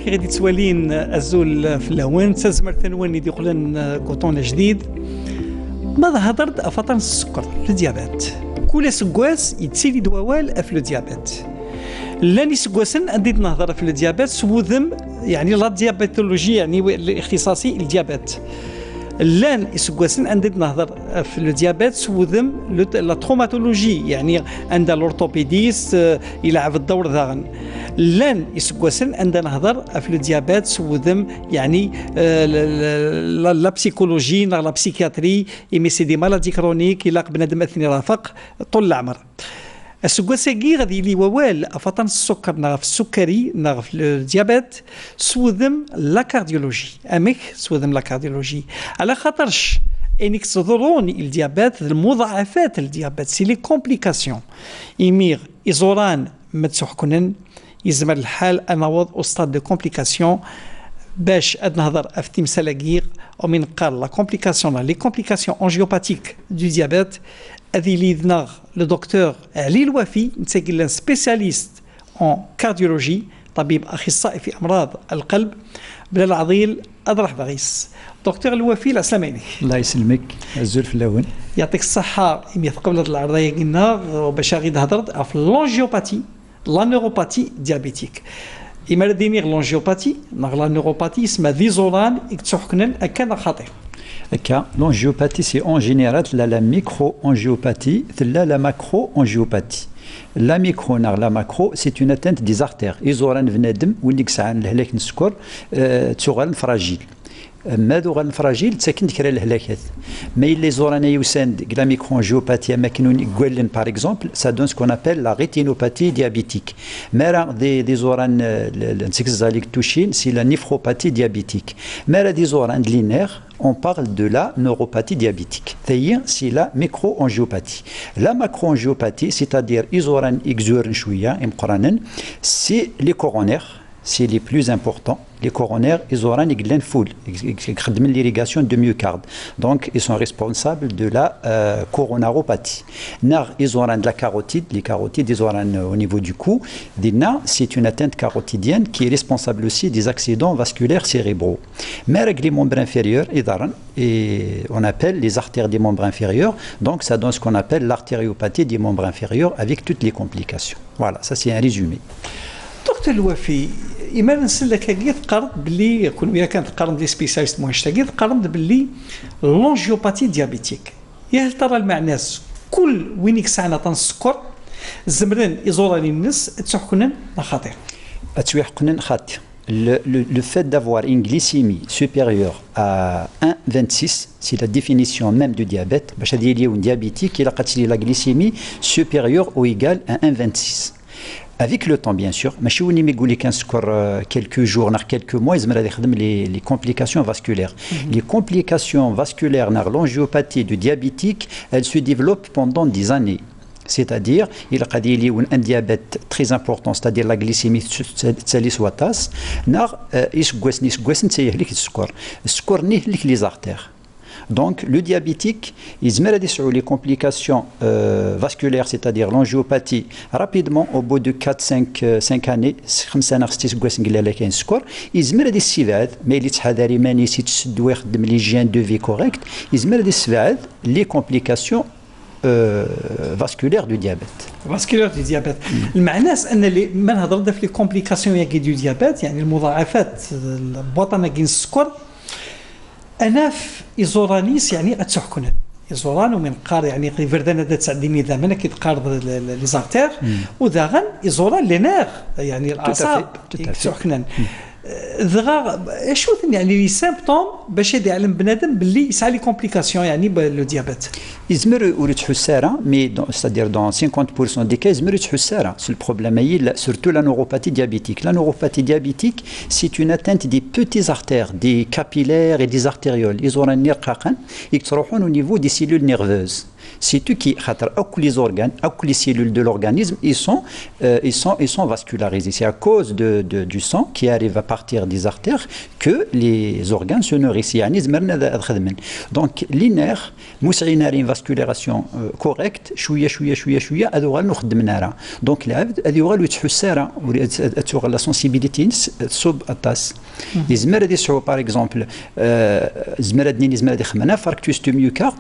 كي غادي تولين الزول في اللون تزمر ثنواني دي يقولن كوطون جديد ما هضرت افطن السكر في الديابات كل سكواس يتسيلي دوال في الديابات لاني سكواسن اديت نهضر في الديابات سوذم يعني لا ديابيتولوجي يعني الاختصاصي الديابات لان يسكواسن عندنا نهضر في الديابات سوذم لا تروماتولوجي يعني عند الاورثوبيديست يلعب الدور ذاغن لان يسكواسن عندنا نهضر في الديابات سوذم يعني لا بسيكولوجي لا بسيكياتري ايمي سي دي مالادي كرونيك الا بنادم اثني رافق طول العمر السكواساكي غادي لي ووال افطن السكر نغف السكري نغف الديابات سوذم لا كارديولوجي امك سوذم لا كارديولوجي على خاطرش انك تضرون الديابات المضاعفات الديابات سي لي كومبليكاسيون يميغ ايزوران متسحكنن يزمر الحال انا وضع استاد دو كومبليكاسيون باش نهضر في تمثالاكير ومن قال لا كومبليكاسيون لي كومبليكاسيون انجيوباتيك دو ديابات هذه اللي ذناغ لو دكتور علي الوفي نتسجل سبيسياليست اون كارديولوجي طبيب اخصائي في امراض القلب بلا العضيل اضرح بغيس دكتور الوفي السلام عليك. الله يسلمك الزول في الاول يعطيك الصحه يمي قبل العرضيه قلنا باش غادي نهضر في لونجيوباتي لا نيوروباتي ديابيتيك إما دينيغ لونجيوباتي نغلا نيوروباتي اسمها فيزولان يكتسحكنن كان خطير l'angiopathie, c'est en général la micro-angiopathie, la macro-angiopathie. La micro, la macro, c'est une atteinte des artères. Isoran venedem, ou l'ixan, l'hlek nskor, tsugal fragile. ماذا غن فراجيل تسكن كرا الهلاكات mais les oranéousend la microangiopathie makinoni gwellen par exemple ça donne ce qu'on appelle la rétinopathie diabétique mais des oran l'anxizalik touchin c'est la néphropathie diabétique mais des oran linéaires on parle de la neuropathie diabétique c'est la microangiopathie la macroangiopathie c'est-à-dire isoran exurn chouya imqranen c'est les coronaires c'est les plus importants. Les coronaires, ils auront une gland full, l'irrigation de myocarde. Donc, ils sont responsables de la coronaropathie. Ils auront de la carotide. Les carotides, ils auront au niveau du cou. C'est une atteinte carotidienne qui est responsable aussi des accidents vasculaires cérébraux. Mais avec les membres inférieurs, et on appelle les artères des membres inférieurs. Donc, ça donne ce qu'on appelle l'artériopathie des membres inférieurs avec toutes les complications. Voilà, ça c'est un résumé. دكتور الوفي إما نسلك كي تقارن باللي يكون ويا كانت تقارن دي سبيسياليست مهشتا كي تقارن باللي لونجيوباتي ديابيتيك يا هل ترى المعناس كل وين يكسعنا السكر زمرن إزولاني الناس تسحقنن خطير تسحقنن خاطر le fait d'avoir une glycémie supérieure à 1,26, c'est la définition même du diabète. Parce qu'il y a un diabétique qui a la glycémie supérieure ou égale à 1,26. Avec le temps, bien sûr, mais si on y met quelques jours, quelques mois, les complications vasculaires. Les complications vasculaires dans l'angiopathie du diabétique, elles se développent pendant des années. C'est-à-dire, il y a un diabète très important, c'est-à-dire la glycémie tsalis-watas, les artères. Donc, le diabétique, il met sur les complications vasculaires, c'est-à-dire l'angiopathie, rapidement, au bout de 4-5 années, il met des sivades, mais l'hygiène de vie correcte, il met des sivades, les complications vasculaires du diabète. vasculaire du diabète. المعناس ان اللي ما نهضر في لي كومبليكاسيون ياكي دو ديابيت يعني المضاعفات البطنه كاين السكر انا في ايزورانيس يعني اتسحكن ايزوران ومن قار يعني فردانا دا تسعديني ذا كي تقارض لي زارتير وذاغن ايزوران لي نير يعني الاعصاب تسحكن ذغا شو يعني لي سيمبتوم باش يعلم بنادم باللي يسعى لي كومبليكاسيون يعني لو ديابيت يزمر ولد حساره مي c'est-à-dire dans 50% des cas يزمر حساره c'est le problème surtout la neuropathie diabétique. La neuropathie diabétique c'est une atteinte des petites artères, des capillaires et des artérioles. Ils ont un nerf qui au niveau des cellules nerveuses. C'est tout qui les organes, les cellules de l'organisme, ils sont vascularisés. C'est à cause du sang qui arrive à partir des artères que les organes se nourrissent. Donc, l'inner, une vascularisation correcte, donc la sensibilité sub atas. Par exemple, infarctus du myocarde,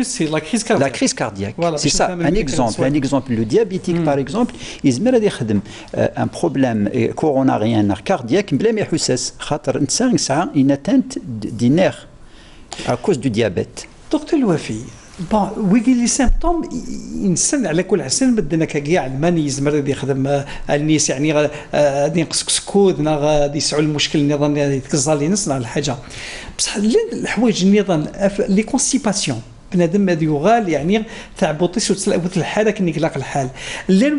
c'est la crise cardiaque. La crise cardiaque. Voilà, c'est ça, un exemple. Le diabétique, par exemple, il a un problème coronarien cardiaque, une atteinte des nerfs à cause du diabète. Docteur Louafi, bon, ويجي لي سيمبتوم ينسن على كل حسن بدنا كاع الماني يزمر يخدم الناس يعني غادي ينقص نا غادي يسعوا المشكل النظام يتكزر لي نصنع الحاجه بصح الحوايج النظام لي كونستيباسيون بنادم هذا يغال يعني تاع بوطيس وتلعبت الحاله كني يقلق الحال لان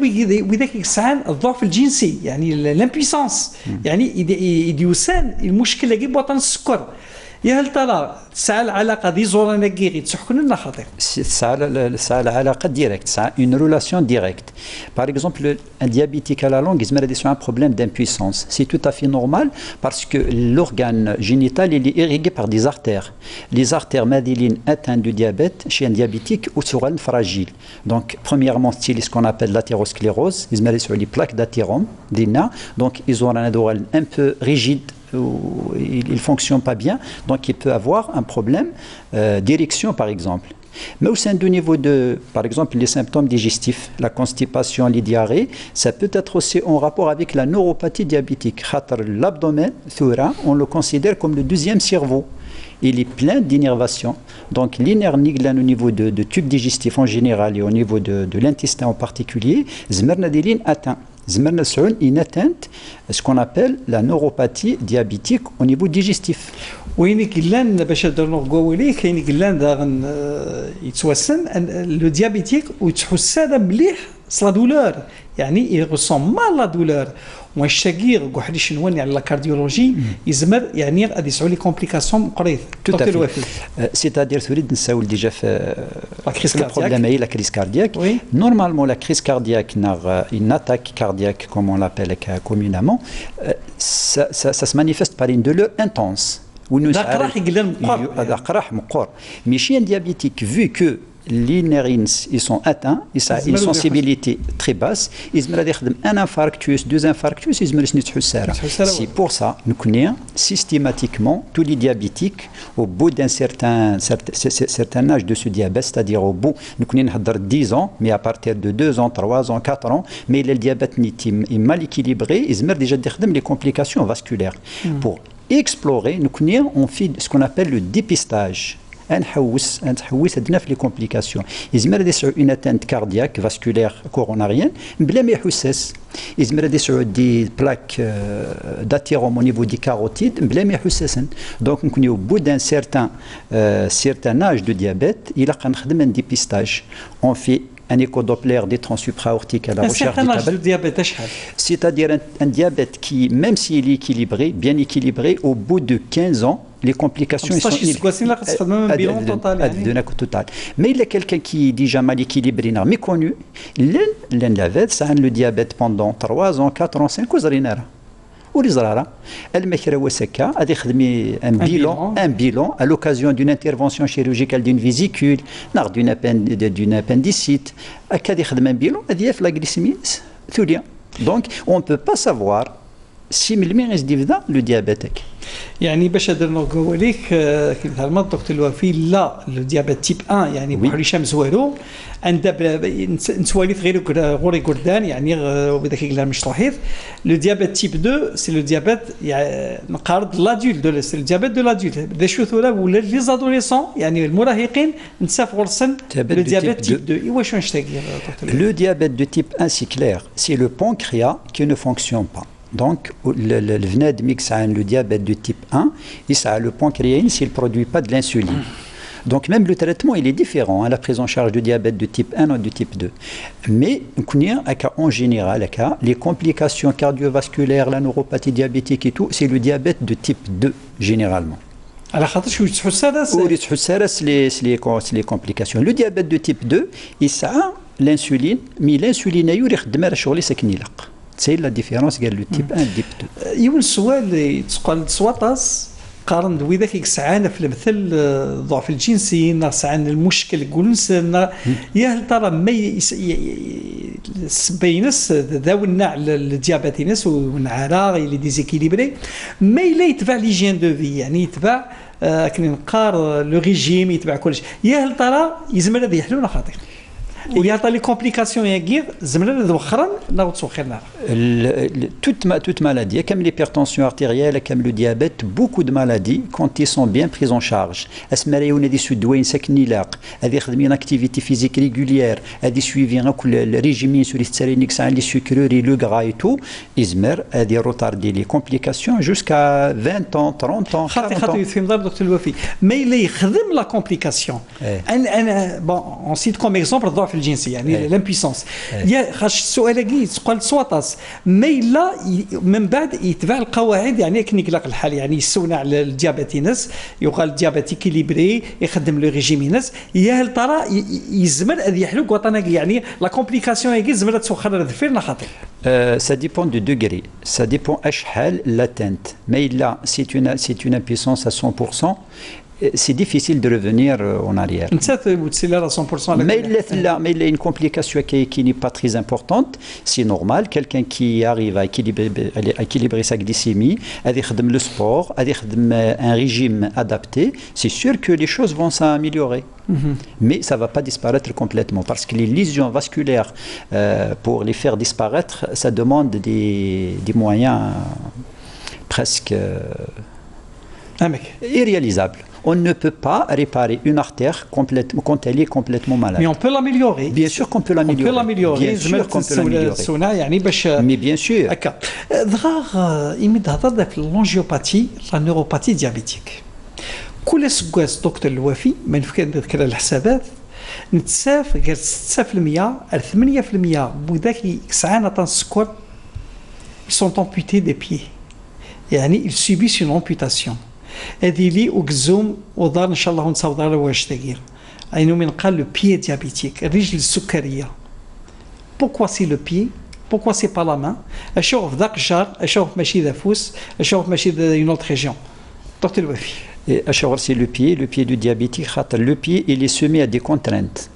وذاك يسعان الضعف الجنسي يعني لامبيسانس يعني يديوسان المشكله كي بوطن السكر يا هل ترى ساعة العلاقة دي زورانا كيغي تسحكون لنا خاطر ساعة العلاقة ديريكت ساعة une relation directe. Par exemple, un diabétique à la longue, il a un problème d'impuissance. C'est tout à fait normal parce que l'organe génital il est irrigué par des artères. Les artères madélines atteintes du diabète chez un diabétique ou sur un fragile. Donc, premièrement, c'est ce qu'on appelle l'athérosclérose. Ils mettent sur les plaques d'athérome, donc ils ont un oral un peu rigide. Il ne fonctionne pas bien, donc il peut avoir un problème d'érection par exemple. Mais au sein du niveau de, par exemple, les symptômes digestifs, la constipation, les diarrhées, ça peut être aussi en rapport avec la neuropathie diabétique. L'abdomen, on le considère comme le deuxième cerveau. Il est plein d'innervation. Donc l'innernie au niveau de tube digestif en général et au niveau de l'intestin en particulier, zmernadéline atteint. Une atteinte, ce qu'on appelle la neuropathie diabétique au niveau digestif. وين كلان باش نقدروا نقولوا ليه كاين كلان داغن يتوسن لو ديابيتيك وتحس هذا مليح لا دولور يعني يغصون ما لا دولور والشاكير واحد شنواني على لا كارديولوجي يزمر يعني غادي يسعوا لي كومبليكاسيون قريض سيتادير تريد نساول ديجا في لا كريس كاردياك لا كريس كاردياك نورمالمون لا كريس كاردياك une attaque cardiaque comme on l'appelle communément ça se manifeste par une douleur intense mais chez un diabétique, vu que les nerfs ils sont atteints, ils ont une sensibilité très basse, ils ont un infarctus, deux infarctus, ils ont c'est pour ça nous connaissons systématiquement tous les diabétiques au bout d'un certain âge de ce diabète, c'est-à-dire au bout, nous connaissons 10 ans, mais à partir de 2 ans, 3 ans, 4 ans, mais le diabète est mal équilibré, ils ont déjà des complications vasculaires. Pour explorer, on fait ce qu'on appelle le dépistage. نحوس عندنا في لي كومبليكاسيون يزمر يسعو une atteinte cardiaque vasculaire coronarienne بلا ما يحسس يزمر يسعو دي بلاك d'athérome au niveau des carotides بلا ما يحسسن دونك نكونوا au bout d'un certain âge de diabète il a نخدم un dépistage on fait un échodoppler des troncs supraortiques à la recherche du diabète. C'est-à-dire un diabète qui, même s'il est équilibré, bien équilibré, au bout de 15 ans, les complications sont total. Mais il y a quelqu'un qui est déjà mal équilibré, méconnu, le diabète pendant 3 ans, 4 ans, 5 ans. ولزرارة المكرة وسكا غادي يخدم un bilan à l'occasion d'une intervention chirurgicale d'une vésicule d'une appendicite غادي يخدم un bilan غادي يف la glycémie ثوليا donc on ne peut pas savoir si من يزيد le diabète يعني باش نقدر نقول لك كيف ما الدكتور الوفي لا لو ديابيت تيب 1 يعني بحال هشام زوارو عندها نسواليف غوري كردان يعني وبداك يقول مش صحيح لو ديابيت تيب 2 سي لو ديابيت نقارض لادولت سي لو ديابيت دو لادولت بدا شوثولا ولا لي زادوليسون يعني المراهقين نساف غرسن لو ديابيت تيب 2 ايوا شنو نشتاق لو ديابيت دو تيب 1 سي كلير سي لو بانكرياس qui ne fonctionne pas. Donc, le vened mixane, le diabète de type 1, le pancréas, s'il ne produit pas de l'insuline. Donc, même le traitement, il est différent, la prise en charge du diabète de type 1 ou de type 2. Mais, en général, les complications cardiovasculaires, la neuropathie diabétique et tout, c'est le diabète de type 2, généralement. على خاطرش يتحس هذا ويتحس هذا لي كومبليكاسيون. لو ديابيت دو تيب 2 يسعى الانسولين، مي الانسولين يوري يخدم على شغل ساكن يلق. سي لا ديفيرونس قال لو تيب 1 تيب 2. يون السؤال تقال سواطاس قارن دويذاك يسعانا في المثل الضعف الجنسي، سعان المشكل يقولون يا هل ترى ما بينس ذاو النوع الديابيتينس ونعرا اللي ديزيكيليبري ما الا يتبع ليجين دو في، يعني يتبع كنا نقار لو ريجيم، يتبع كلش. يا هل ترى يزمر هذا يحلونا خاطر ويعطي لي كومبليكاسيون ياكير زمرنا ذوخرا ناوت سوخرنا. Toute maladie, comme l'hypertension artérielle, comme le diabète, beaucoup de maladies, quand ils sont bien pris en charge, اسمريون هذه سودوين ساكن لاق، هذه يخدمين اكتيفيتي فيزيك ريغوليير، هذه سويفين كل الريجيمين سوري ستارينيكس عن لي سكروري لو غرا اي تو، يزمر هذه روتاردي لي كومبليكاسيون جوسكا 20 ans 30 ans. خاطر يفهم دار دكتور الوفي ما الا يخدم لا كومبليكاسيون. انا بون اون سيت كوم اكزومبل الضعف الجنسي يعني لامبيسونس. يا خاش السؤال كي تقول سواطاس ما الا من بعد يتبع القواعد، يعني كي يقلق الحال يعني يسونا على الديابيتينس يقال ديابيتي كيليبري يخدم لو ريجيمينس. يا هل ترى يزمر هذه يحلو قطنا يعني لا كومبليكاسيون هي زمر تسخر الذفير خاطر ça dépend du degré, ça dépend اشحال l'atteinte. Mais là c'est une impuissance à 100%. C'est difficile de revenir en arrière. Mais il y a une complication qui n'est pas très importante. C'est normal. Quelqu'un qui arrive à équilibrer sa glycémie, à faire le sport, à faire un régime adapté, c'est sûr que les choses vont s'améliorer. Mais ça ne va pas disparaître complètement parce que les lésions vasculaires, pour les faire disparaître, ça demande des moyens presque irréalisables. On ne peut pas réparer une artère complètement quand elle est complètement malade. Mais on peut l'améliorer. Bien sûr qu'on peut l'améliorer. On peut l'améliorer. Bien sûr qu'on peut l'améliorer. Mais bien sûr. ضغار يمد هضر في اللونجيوباتي لا نيوروباتي ديابيتيك. كل سكواس دكتور الوفي ما نذكر الحسابات نتساف غير 6% على 8% بذاك يسعانا تاع السكر sont amputés des pieds. يعني ils subissent une amputation. هذه لي وقزوم ودار ان شاء الله نصاوب على واش تغير اينو من قال لو بيي ديابيتيك الرجل السكريه. بوكوا سي لو بيي بوكوا سي با لا مان اشوف ذاك الجار اشوف ماشي ذا فوس اشوف ماشي ذا اون اوت ريجيون دكتور الوفي. اشوف سي لو بيي دو ديابيتيك خاطر لو بيي il est soumis à des contraintes.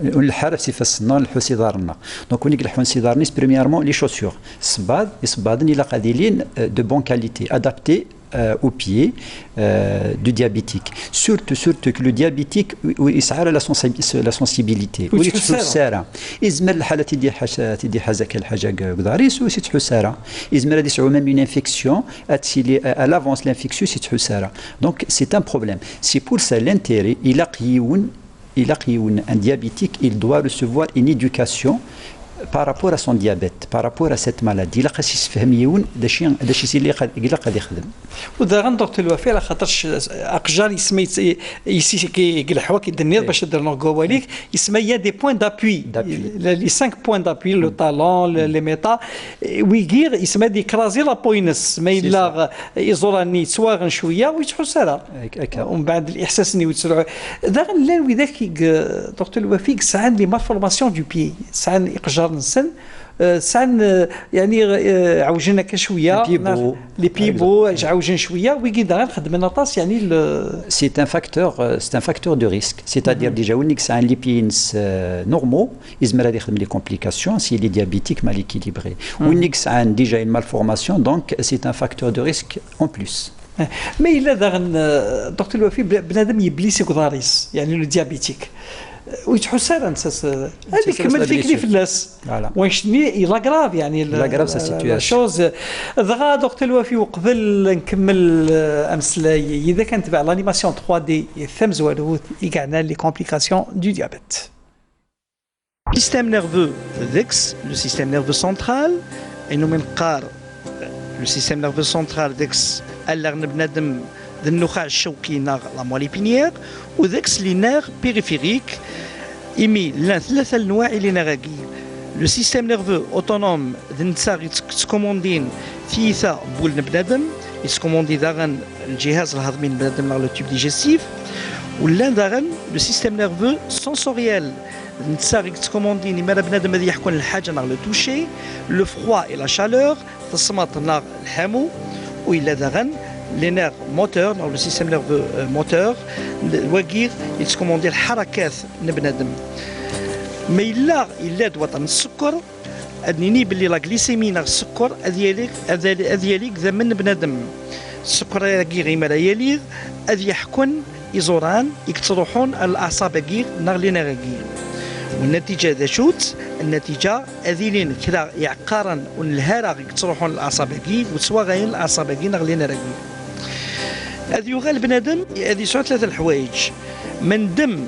الحرف سي فسنا الحوسي دارنا دونك ونيك الحوسي دارنيس بريميرمون لي شوسور صبادن الى قاديلين دو بون كاليتي ادابتي au pied du diabétique. Surtout que le diabétique يسعى la sensibilité. ويتحسارة. إزمر الحالة تدي حاجة الحاجة قداريس ويتحسارة. إزمر هذه سعو même une infection à l'avance l'infection يتحسارة. Donc c'est un problème. C'est pour ça l'intérêt il a un diabétique, il doit recevoir une éducation par rapport à son diabète, par rapport à cette maladie. لا خاص يفهم يون داشي اللي قاد يخدم. ودا غندكتور الوفاء على خاطرش اقجار يسمي يقلحوا كيدنير باش دير نو قواليك يسمى يا دي بوين دابوي لي 5 بوين دابوي لو طالون لي ميتا ويغير يسمى دي كرازي لا بوينس ما الا يزوراني تسواغن شويه ويتحس هذا ومن بعد الاحساس اني وتسرع دا غنلاوي ذاك دكتور الوفاء ساعات لي مالفورماسيون دو بي ساعات اقجار نسن سان يعني عوجنا كشويه لي بيبو عوجن شويه ويقدر نخدم نطاس يعني سي ان فاكتور دو ريسك سيتادير ديجا ونيك سان ليبينس نورمال يزمر هذا يخدم لي كومبليكاسيون سي لي ديابيتيك مال ايكيليبري ونيك سان ديجا اون مالفورماسيون دونك سي ان فاكتور دو ريسك اون بلوس. ما الا داغن دكتور الوفي بنادم يبليسي كداريس يعني لو ديابيتيك ويتحس هذا نساس هذيك كمل فيك في الناس واش لا غراف يعني لا غراف سا سيتواسيون شوز دغا دكتور الوفي وقبل نكمل امس اذا كانت تبع لانيماسيون 3 دي ثم زوالو يقعنا لي كومبليكاسيون دو ديابيت. Système nerveux VEX, le système nerveux central et nous منقار le système nerveux central VEX اللي بنادم النخاع الشوكي ناغ لا موالي بينيير وذاكس لي نير بيريفيريك إيمي لان ثلاثة الأنواع اللي نراقي لو سيستيم نيرفو أوتونوم ذنتسا تكوموندين ثيثا بولن بنادم يتكوموندي داغن الجهاز الهضمي بنادم لو تيوب ديجيستيف ولا داغن لو سيستيم نيرفو سونسوريال نتساغ يتكوموندي ني مالا بنادم هذه يحكون الحاجه ناغ لو توشي لو فروا اي لا شالور تصمت ناغ الحامو وإلا داغن لي نير موتور ناغ لو سيستيم نيرفو موتور واكير يتكوموندي الحركات نبنادم ما إلا دوطن السكر أدنيني باللي لا غليسيمي ناغ السكر أذياليك ذا من بنادم السكر ياكيغ إما لا يليغ أذ يحكون إزوران يكتروحون الأعصاب ياكيغ ناغ لي نير ياكيغ والنتيجة ذا شوت النتيجة أذيلين كذا يعقارا ونلهارا يكتروحون الأعصاب ياكيغ وتسوا غاين الأعصاب ياكيغ ناغ لي نير ياكيغ أذ يغال بنادم أذ يسوى ثلاثة الحوايج من دم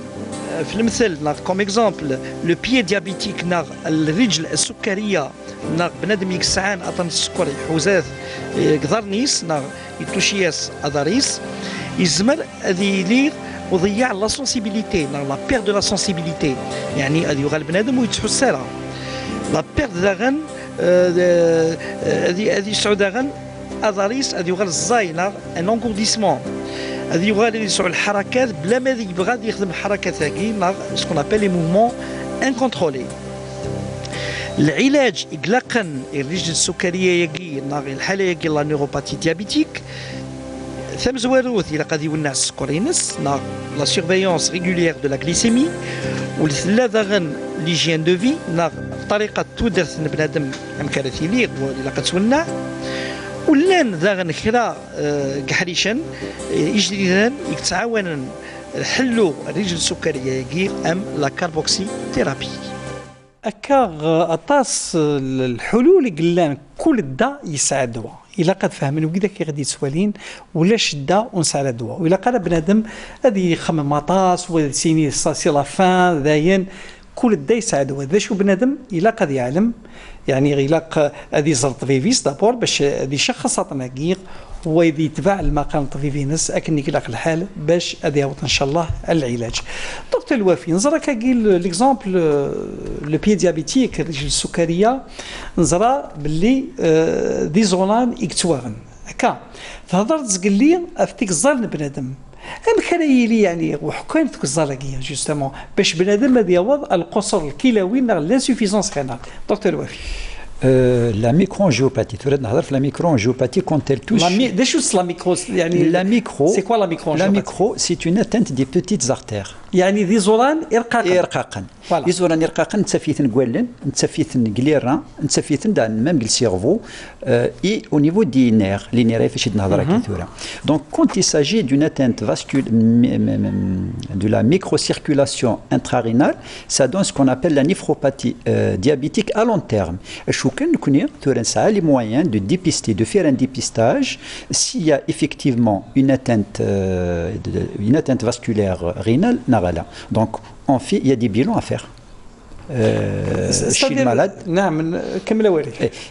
في المثل ناغ كوم اكزومبل لو بيي ديابيتيك ناغ الرجل السكريه ناغ بنادم يكسعان اطن السكر يحوزات قدرنيس ناغ يتوشياس اداريس يزمر هذه ليغ وضيع لا سونسيبيليتي ناغ لا بير دو لا سونسيبيليتي يعني هذه يغال بنادم ويتحسرها لا بير داغن هذه يسعود داغن اداريس هذه يغال الزاي ناغ ان انغورديسمون هذه يغالي يسوع الحركات بلا ما يبغى يخدم الحركات هاكي ناغ سكون ابل لي موفمون انكونترولي العلاج اطلاقا الرجل السكريه ياكي ناغ الحاله ياكي لا نيوروباثي ديابيتيك ثم زواروث الى قد يولع السكر ينس ناغ لا سيرفيونس ريغوليير دو لا غليسيمي والثلاثه غن ليجيان دو في ناغ طريقه تودرث بنادم امكانيتي ليغ ولا قد تولع ولان داغن خرا كحريشن يجريان يتعاونن حلو الرجل السكريه ياكي ام لا كاربوكسي ثيرابي اكا اطاس الحلول قلان كل الداء يساعد دواء الا قد فهمن وكذا كي غادي سوالين ولا شده ونسعى الدواء والا قال بنادم هذه يخمم اطاس وسيني سي لا فان داين كل الدا يساعد هذا شو بنادم الا قد يعلم يعني إلا هذه زر طبيبيس دابور باش هذه شخص طناقيق هو يتبع المقام الطبيبينس اكن يقلق الحال باش هذه يعوض ان شاء الله العلاج. دكتور الوفي نزرا كاكيل ليكزومبل لو بي ديابيتيك الرجل السكريه نزرا باللي دي زونان يكتواغن هكا تهضر تقول لي افتيك الظل بنادم ام كرايلي يعني وحكاين تك الزلاقيه جوستومون باش بنادم هذا يعوض القصر الكلوي ناغ لانسوفيزونس رينال. دكتور الوفي la micro-angiopathie. Tu veux la micro-angiopathie quand elle touche. Des choses la micro. La micro. C'est quoi la micro-angiopathie? La micro, c'est une atteinte des petites artères. يعني ذي زوران إرقاقا. إرقاقا. ذي زوران إرقاقا نتسفيثن قوالن نتسفيثن قليرا نتسفيثن دان ميم السيرفو et au niveau des nerfs, les nerfs فاش نهضر كثيرا. Donc quand il s'agit d'une atteinte de la microcirculation intrarénale, ça donne ce qu'on appelle la néphropathie diabétique à long terme. شو كان نكوني تورا نسعى les moyens de dépister, de faire un dépistage s'il y a effectivement une atteinte vasculaire rénale. Donc, il y a des bilans à faire chez le malade.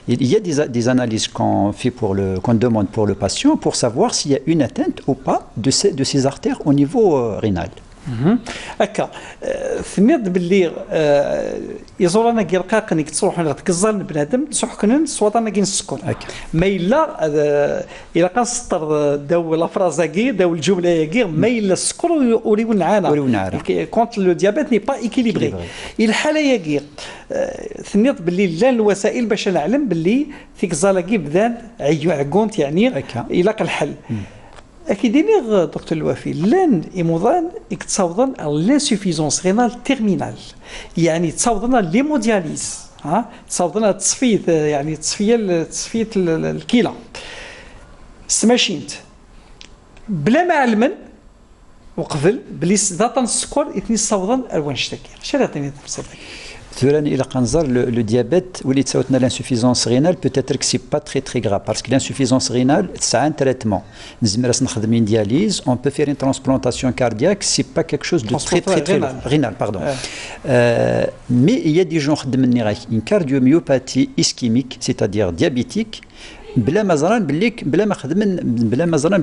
Il y a des analyses qu'on demande pour le patient pour savoir s'il y a une atteinte ou pas de ses artères au niveau rénal. هكا ثميد باللي يزورنا كيرقاق انك تروح تكزل بنادم تسحكن صوتنا كاين السكر ما الا كنسطر داو لا فرازاكي داو الجمله ياكي ما الا السكر وريو نعانا كونت لو ديابيت ني با ايكيليبري الحاله ياكي ثميد باللي لا الوسائل باش نعلم باللي ثيك زالاكي بدان عكونت يعني الى الحل أكيديني دكتور الوفي لان إموضان يتصاوضن لانسوفيزونس رينال تيرمينال يعني تصاوضنا ليمودياليز تصاوضنا تصفيه يعني تصفيه الكلى سماشينت بلا ما علمن وقبل بلي ذات السكر يتني تصاوضن الوان شتاكي شنو يعطيني تفسير le diabète ou l'insuffisance rénale, peut-être que ce n'est pas très grave parce que l'insuffisance rénale, c'est un traitement. Une dialyse, on peut faire une transplantation cardiaque, ce n'est pas quelque chose de très rénal. Pardon. Mais il y a des gens qui ont une cardiomyopathie ischémique, c'est-à-dire diabétique, بلا ما زران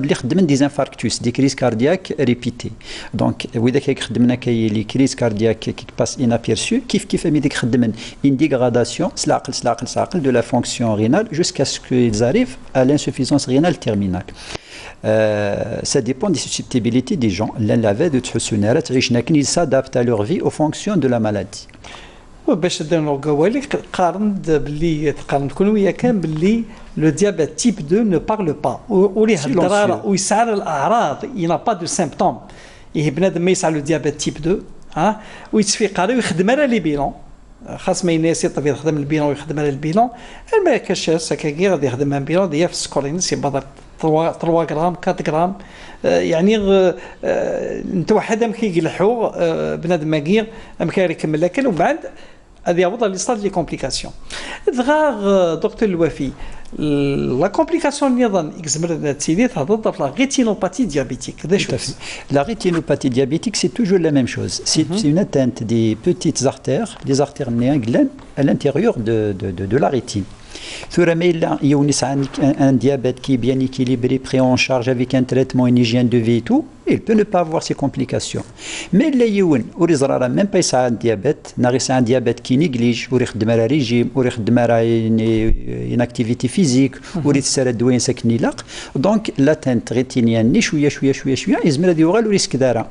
باللي خدمن ديزانفاركتوس دي كريز كاردياك ريبيتي دونك واذا خدمنا كاي لي كريز كاردياك كي باس انابيرسو كيف مي ديك خدمن ان ديغراداسيون سلاقل دو لا فونكسيون رينال جوسكا سكو ils arrivent à l'insuffisance rénale terminale. Ça dépend des susceptibilités des gens. L'un l'avait de تحسونها تعيشنا كن ils s'adaptent à leur vie aux fonctions de la maladie. باش نديرو قوالي باللي تقارن تكون ويا كان باللي لو ديابيت تيب 2 ne parle pas وليه الضراره ويسعر الاعراض il n'a pas de symptômes. بنادم ما يسعى لو ديابيت تيب 2 ها ويتسفي قاري ويخدم على لي بيلون خاص ما يناسي الطبيب يخدم البيلون ويخدم على البيلون ما كاش سكاكي غادي يخدم على البيلون ديال في السكورين سي بدر 3 غرام 4 غرام يعني نتوحد ام كيقلحو بنادم ماكير ام كاري يكمل لكن ومن بعد هذه يوضع لي صاد لي كومبليكاسيون دغا دكتور الوفي لا كومبليكاسيون اللي نظن اكزمر تسيدي تضاف لا rétinopathie diabétique des choses. La rétinopathie diabétique c'est toujours la même chose. C'est une atteinte des petites artères, des artères néanglines à l'intérieur de la rétine. Il y a un diabète qui est bien équilibré, pris en charge avec un traitement, une hygiène de vie et tout, il peut ne pas avoir ces complications. Mais il y a même pas un diabète, un diabète qui néglige, ou un régime, ou une activité physique, ou donc l'atteinte rétinienne, il y aura le risque d'arrêt.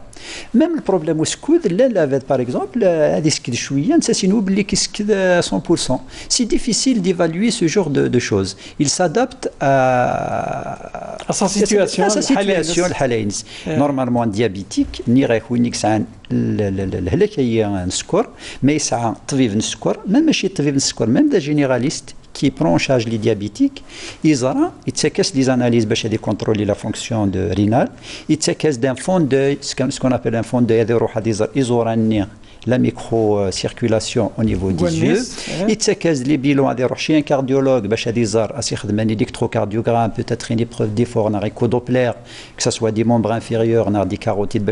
Même le problème au scoud, par exemple, à 100%. C'est difficile d'évaluer ce genre de choses. Il s'adapte à sa situation. Normalement, diabétique, un score, mais ça a un score, même des généralistes qui prend en charge les diabétiques, ils ont des analyses pour contrôler la fonction de rénale, ils ont d'un fond d'œil, ce qu'on appelle un fond d'œil, ils auront la microcirculation au niveau des yeux. Ils ont les bilans chez un cardiologue, un électrocardiogramme, peut-être une épreuve d'effort, un écho-doppler, que ce soit des membres inférieurs, des carotides,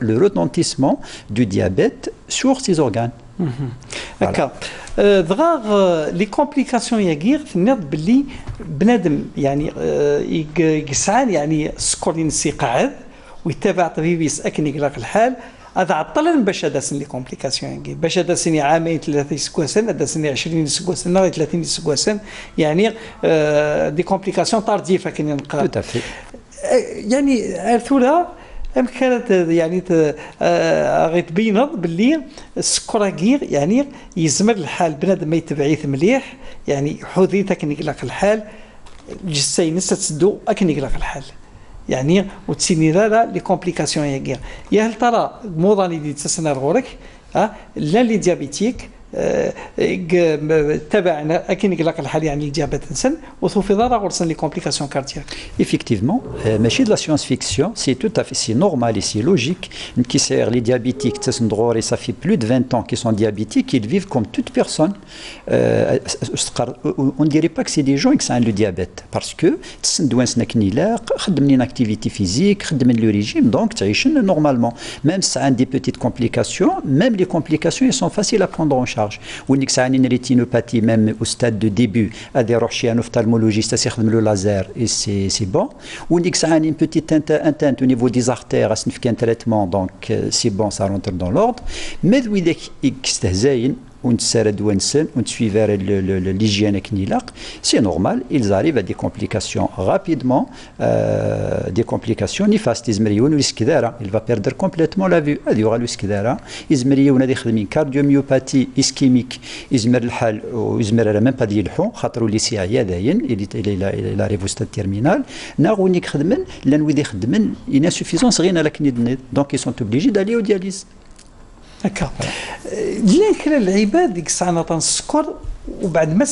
le retentissement du diabète sur ces organes. هكا دغا لي كومبليكاسيون يا غير تنض باللي بنادم يعني يسعى يعني السكر ينسي قاعد ويتابع طبيب يسأكن يقلق الحال هذا عطل باش داسن لي كومبليكاسيون يا غير باش داسني عامين 3 سكواسن داسني 20 سكواسن 30 سكواسن يعني دي كومبليكاسيون طارديفه كاين نقرا يعني عرفتوها ام كانت يعني غيتبينض باللي السكر كير يعني يزمر الحال بنادم ما يتبعيث مليح يعني حوذيته كان يقلق الحال جسي نسا تسدو اكن يقلق الحال يعني وتسيني لا لي كومبليكاسيون يا غير يا هل ترى موضاني دي تسنى غورك لا لي ديابيتيك تبعنا اكن يقلق الحال يعني الديابيت انسان وصوفي ضرر غرسن لي كومبليكاسيون كاردياك. Effectivement, ماشي de la science-fiction, c'est tout à fait c'est normal et c'est logique. Qui sert les diabétiques, ça fait plus de 20 ans qu'ils sont diabétiques, ils vivent comme toute personne. On ne dirait pas que c'est des gens qui ont le diabète parce que une activité physique, le régime, donc normalement. Même si ça a des petites complications, même les complications elles sont faciles à prendre en charge. Ou une rétinopathie, même au stade de début, à des chez un ophtalmologiste, à le laser, et c'est bon. Ou une petite atteinte au niveau des artères, à un traitement, donc c'est bon, ça rentre dans l'ordre. Mais on suit vers l'hygiène knilaq, c'est normal, ils arrivent à des complications rapidement, des complications néfastes. Il va perdre complètement la vue. Il y aura le skidara. On a des cardiomyopathie ischémique. Il n'a même pas dit le fond. Il arrive au stade terminal. Une insuffisance rénale. Donc ils sont obligés d'aller aux dialyses. هكا ليه كلا العباد ديك الساعه نعطى السكر وبعد ما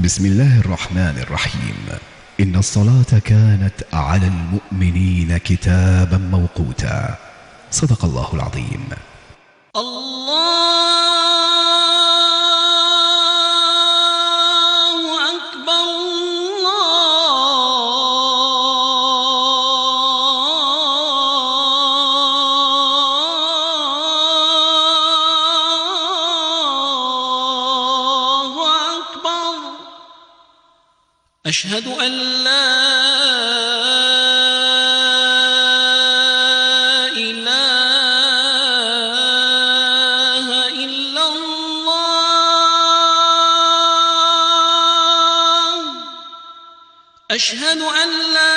بسم الله الرحمن الرحيم إن الصلاة كانت على المؤمنين كتابا موقوتا صدق الله العظيم. الله أشهد أن لا إله إلا الله. أشهد أن لا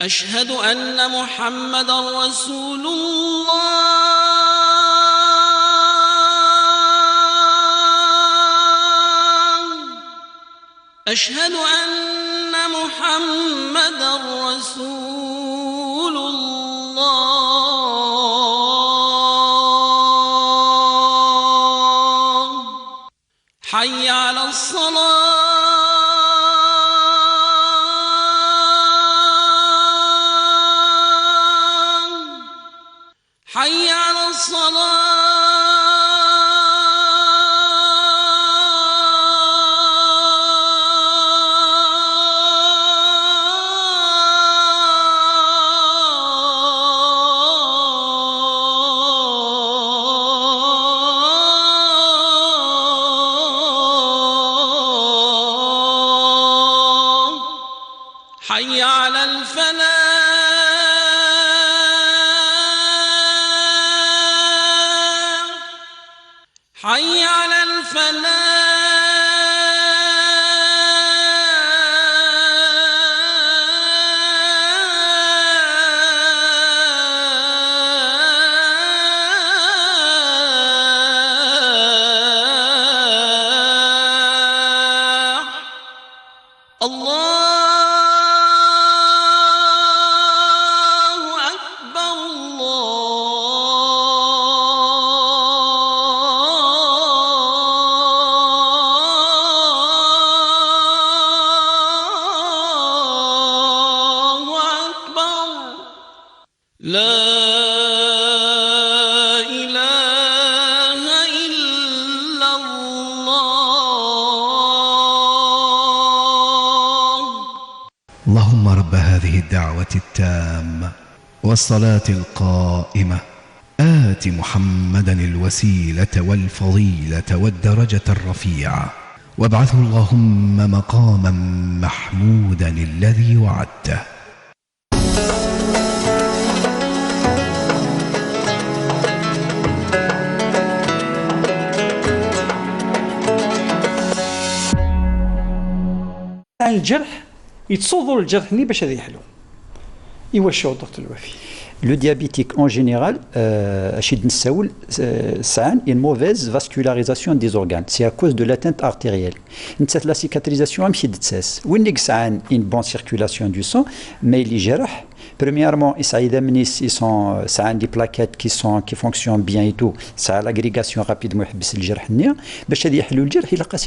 أشهد أن محمدًا رسول الله. أشهد أن محمدًا رسول الله. حي على الصلاة. حي على الصلاة. حي على الفلاح. حي على الفلاح. الله أكبر. الله أكبر. لا إله إلا الله. اللهم رب هذه الدعوة التامة والصلاة القائمة آت محمدا الوسيلة والفضيلة والدرجة الرفيعة وابعثه اللهم مقاما محمودا الذي وعدته. الجرح يتصوضوا الجرح ني باش هذا يحلو. ايوا شو دكتور الوفي؟ Le diabétique en général, une mauvaise vascularisation des organes. C'est à cause de l'atteinte artérielle. La cicatrisation une bonne circulation du sang, mais les gerhs, premièrement, ils sont des plaquettes qui fonctionnent bien et tout. Ça a l'agrégation rapide de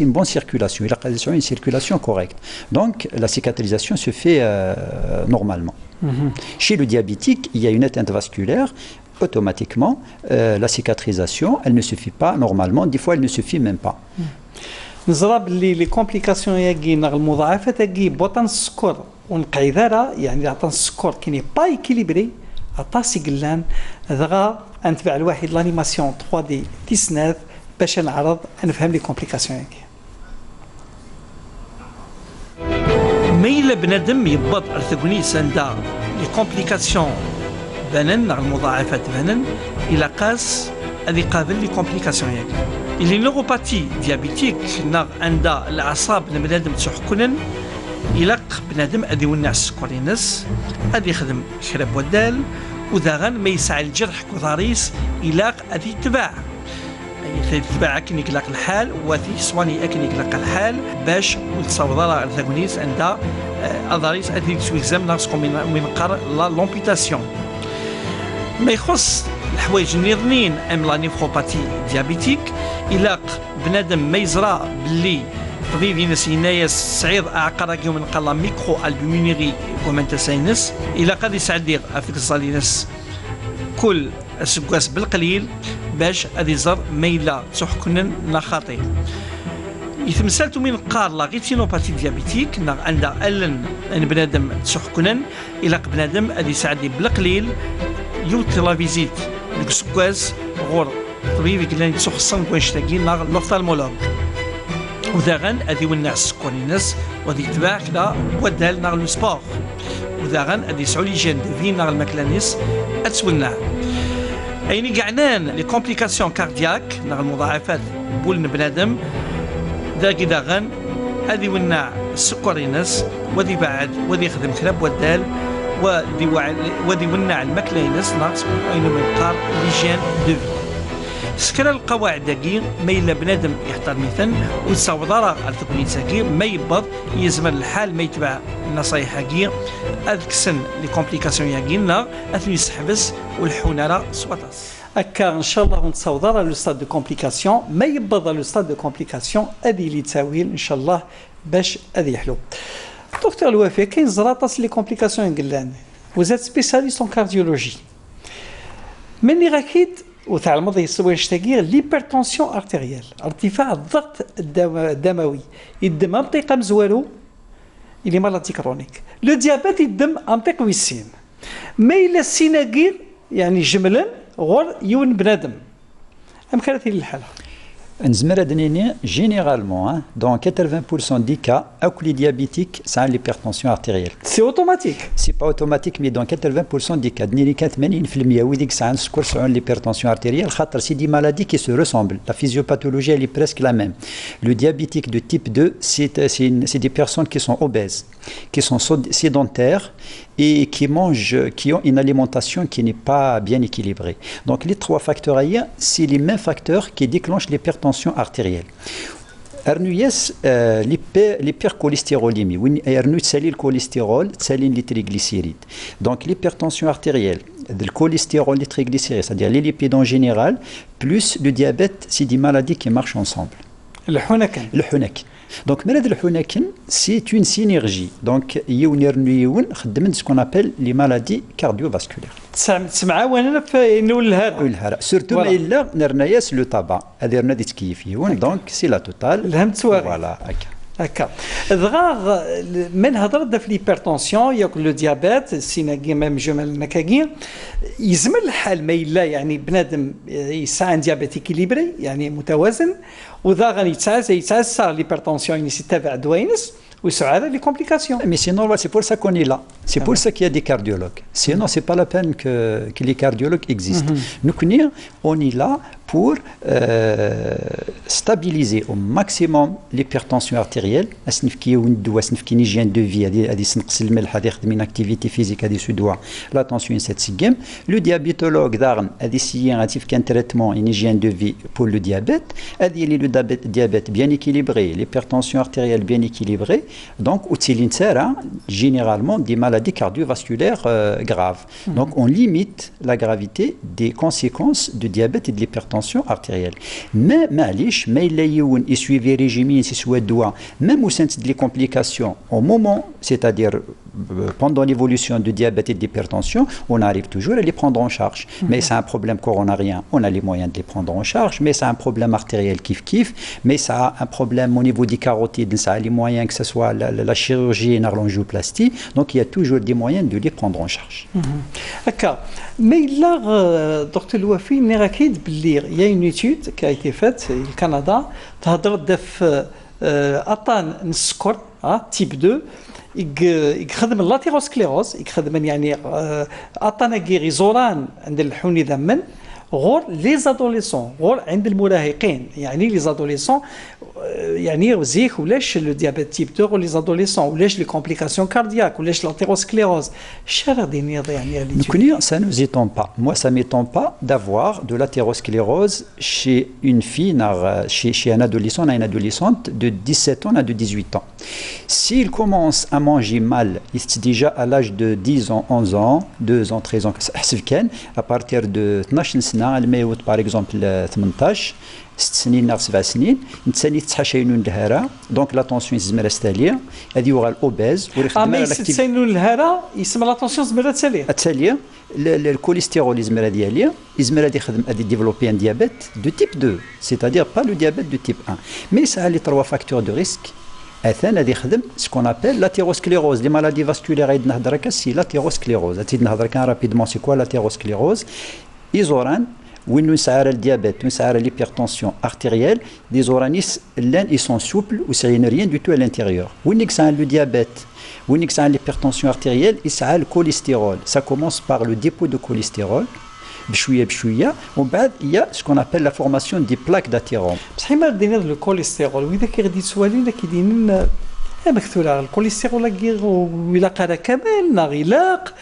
une bonne circulation. Il a une circulation correcte. Donc, la cicatrisation se fait normalement. Chez le diabétique, il y a une atteinte vasculaire. Automatiquement, la cicatrisation, elle ne suffit pas normalement. Des fois, elle ne suffit même pas. نزرب لي كومبليكاسيون ياكي نغ المضاعفات ياكي بوطن السكر ونقيدارا يعني عطان السكر كي با ايكيليبري عطاسي قلان دغا نتبع الواحد لانيماسيون 3 دي تيسناف باش نعرض نفهم لي كومبليكاسيون ياكي. ميل بنادم يبط ارثغونيس عندها لي كومبليكاسيون بانن المضاعفات بانن الى قاس هذه قابل لي كومبليكاسيون ياكي. اللي نوروباتي ديابيتيك عندها الاعصاب بنادم تحكنن يلق بنادم ادي ونع السكر ينس ادي يخدم شرب ودال وداغن ما يسعى الجرح كوضاريس يلاق ادي تباع تباع كي يقلق الحال وثي سواني اكن يقلق الحال باش تصور الثاغونيس عندها اضاريس ادي تسويزام ناقصكم من قر لومبيتاسيون. ما يخص الحوايج النظنين ام لا نيفروباتي ديابيتيك يلاق بنادم ما يزرى باللي طبيب ينس ينايس سعيد اعقرك من قال ميكرو البومينيري كومنت ساينس الى قد يسعدير افيك الصالينس كل السكواس بالقليل باش ادي زر ميلا تحكنن لا خطير. يتمثلتو من قار لا غيتينوباتي ديابيتيك عندها ألن أن بنادم تسحكنن إلا بنادم أدي يساعد بالقليل يوتي لا فيزيت ديك سكواز غور طبيب يقول لي تسوق الصنكوانش تاكي ناغ لوفتالمولوج وذاغن أدي ونع السكر الناس وذي تباع كذا ودال ناغ لو سبور وذاغن أدي يسعو لي جين دو في ناغ الماكلانيس أتسولنا أيني قعنان لي كومبليكاسيون كاردياك ناغ المضاعفات بولن بنادم ذاكي داغن أدي ونع السكر الناس وذي بعد وذي يخدم كلاب ودال وذي ونع الماكلانيس ناقص أين من قار لي جين دو في سكر القواعد داكي ما إلا بنادم يحضر مثلا ويتصاوب على تكوين ساكي ما يبض يزمر الحال ما يتبع النصايح هاكي هذيك السن لي كومبليكاسيون ياكينا اثني يسحبس والحونه سواطاس هكا ان شاء الله نتصاوب على لو ستاد دو كومبليكاسيون ما يبض لو ستاد دو كومبليكاسيون هذه اللي تساويل ان شاء الله باش هذه يحلو دكتور الوفاء كاين زراطاس لي كومبليكاسيون قلان وزاد سبيسياليست اون كارديولوجي مني غاكيد وتاع الماضي يسوي نشتاقي ليبرتونسيون ارتيريال ارتفاع الضغط الدموي يدم امطيقه مزوالو اللي مالاتي كرونيك لو ديابيت يدم امطيق ويسين ما الا السيناكير يعني جملا غور يون بنادم ام كانت الحاله نزمر دنيني généralement dans 80% des cas les diabétiques ça l'hypertension artérielle c'est automatique c'est pas automatique mais dans 80% des cas دنيني 80% وديك ساعه سكر ساعه l'hypertension artérielle خاطر c'est des maladies qui se ressemblent la physiopathologie elle est presque la même le diabétique de type 2 c'est des personnes qui sont obèses qui sont sédentaires et qui mangent, qui ont une alimentation qui n'est pas bien équilibrée. Donc les trois facteurs ailleurs, c'est les mêmes facteurs qui déclenchent l'hypertension artérielle. Arnuyes l'hypercholestérolémie, Arnuyes c'est le cholestérol, c'est les triglycérides. Donc l'hypertension artérielle, le cholestérol, les triglycérides, c'est-à-dire les lipides en général, plus le diabète, c'est des maladies qui marchent ensemble. Le Hunaken. Donc, c'est une synergie. Donc, il y a ce qu'on appelle les maladies cardiovasculaires. Surtout, le tabac. Donc, c'est la totale. Voilà. هكا دغا من هضر في ليبرتونسيون ياكل لو ديابيت السيناكي ميم جمل نكاكي يزمل الحال ما الا يعني بنادم يسعى ديابيت اكيليبري يعني متوازن وذا غادي يتعسى ليبرتونسيون يعني يتبع دوينس ويسعى les complications. Mais c'est normal, c'est pour ça qu'on est là. C'est pour ça qu'il y a des cardiologues. Sinon, ce n'est pas la peine que les cardiologues existent. Nous, on est là pour stabiliser au maximum l'hypertension artérielle. Une hygiène de vie, une activité physique, l'attention est le diabétologue a décidé un traitement, une hygiène de vie pour le diabète. Le diabète bien équilibré, l'hypertension artérielle bien équilibrée. Donc, généralement des maladies cardiovasculaires graves. Donc, on limite la gravité des conséquences du diabète et de l'hypertension artérielle. Mais il suivait le régime, même au sein des complications, au moment, c'est-à-dire pendant l'évolution du diabète et de l'hypertension, on arrive toujours à les prendre en charge. Mais c'est un problème coronarien, on a les moyens de les prendre en charge. Mais c'est un problème artériel kiff. Mais ça a un problème au niveau des carotides, ça a les moyens que ce soit la chirurgie et l'angioplastie. Donc il y a toujours des moyens de les prendre en charge. D'accord. Mais là, docteur Louafi, il y a une étude qui a été faite au Canada, type 2, يخدم اللاتيروسكليروز يخدم يعني اتاناغيريزولان عند الحوني ذمن غور لي زادوليسون غور عند المراهقين يعني لي زادوليسون يعني زيك ولاش لو ديابيت تيب 2 لي زادوليسون ولاش لي كومبليكاسيون كاردياك ولاش لاتيروسكليروز الشهر ديني يعني ça ne nous étonne pas. Moi ça m'étonne pas d'avoir de l'athérosclérose chez une fille chez un adolescent une adolescente de 17 ans à de 18 ans. S'il commence à manger mal, il est déjà à l'âge de 10 ans, 11 ans, 2 ans, 13 ans à partir de 12 سنة par exemple 18 6 سنين ناغ 7 سنين نتساني تحاشينون الهرا دونك لا طونسيون يزمر استاليه هذه يوغال اوبيز وريخدم على الاكتيفيتي سينون الهرا يسمى لا طونسيون زمر تساليه الكوليسترول يزمر ديالي يزمر هذه يخدم هذه ديفلوبي ان ديابيت دو تيب 2 c'est-à-dire pas le diabète de type 1 mais ça a les 3 facteurs de risque اثان هذا يخدم سكون ابل لاتيروسكليروز لي مالادي فاسكولير عيد نهضر هكا سي لاتيروسكليروز هاتي نهضر كان رابيدمون سي كوا لاتيروسكليروز ايزوران وين نسعر الديابيت نسعر ليبيرتونسيون ارتيريال دي زورانيس لان اي سون سوبل وسعين ريان دو تو ا لانتيريور وين يكسعر لو ديابيت وين يكسعر ليبيرتونسيون ارتيريال يسعر الكوليسترول سا كومونس بار لو ديبو دو كوليسترول بشويه بشويه ومن بعد يا سكون ابل لا فورماسيون دي بلاك داتيروم بصح ما دينا لو كوليسترول واذا كيغدي سوالين كيدينين مكتوله الكوليسترول كيغ ولا قرا كمال نغلاق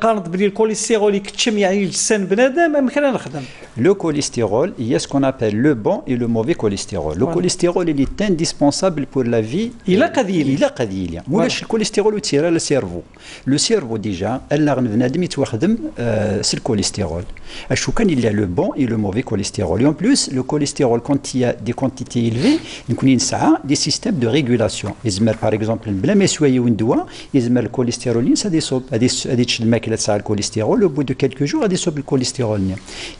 قارنت بلي الكوليسترول يكتشم يعني الجسم بنادم ما كان نخدم Le cholestérol, il y a ce qu'on appelle le bon et le mauvais cholestérol. Le cholestérol, il est indispensable pour la vie. Il a قديل. Il a قديل. ولاش الكوليسترول يتيرا للسيرفو. لو سيرفو ديجا النغ بنادم يتوخدم سي الكوليسترول. اشو كان il y a le bon et le mauvais cholestérol. Et en plus, le cholestérol quand il y a des quantités élevées, نكون نسعى des systèmes de régulation. يزمر par exemple بلا ما يسوي وندوا يزمر الكوليسترولين سا دي صوب هذه تشد الماكله تاع الكوليسترول au bout de quelques jours غادي يصوب الكوليسترول.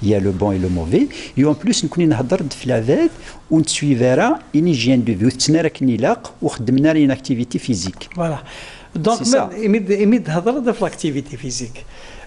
Il y a le bon et le mauvais et en plus نكون نهضر في لافاد ونتسويفارا ان هيجين دو فيو تسنا راك نلاق وخدمنا لين اكتيفيتي فيزيك فوالا دونك يمد هضر في الاكتيفيتي فيزيك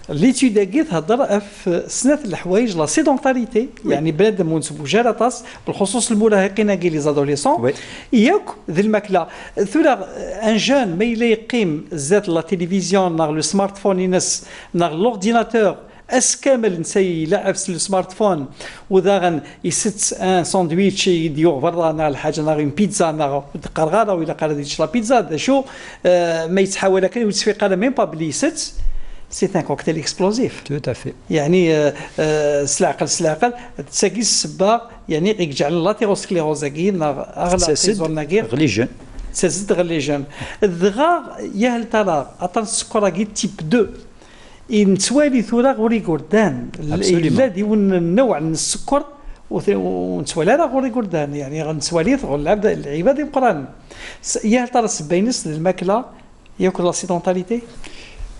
ليتود كي تهضر في سنه الحوايج لا سيدونتاريتي يعني بنادم ونسبو جارطاس بالخصوص المراهقين كي لي زادوليسون ياك ذي الماكله ثورا ان جون ما يلا يقيم زاد لا تيليفزيون ناغ لو سمارت فون ينس ناغ لورديناتور اس كامل نسي يلعب في السمارت فون وذا يست ان ساندويتش يديو برا ناغ الحاجه ناغ بيتزا ناغ قرغاره ولا قال ديش لا بيتزا شو ما يتحول كان ويتسوي قال ميم با بلي ست سي ان كوكتيل اكسبلوزيف تو تافي يعني سلاقل تساقي السبا يعني يجعل لاتيروسكليروز كي ناغ اغلى زون كي غليجن سيزد غليجن الدغا يا ترى اطن السكر كي تيب 2 نتوالي ثورا غوري قردان الذي النوع من السكر ونتوالى راه غوري قردان يعني غنتوالي العباد يقران يا ترى سبينس للماكله ياكل لا سيدونتاليتي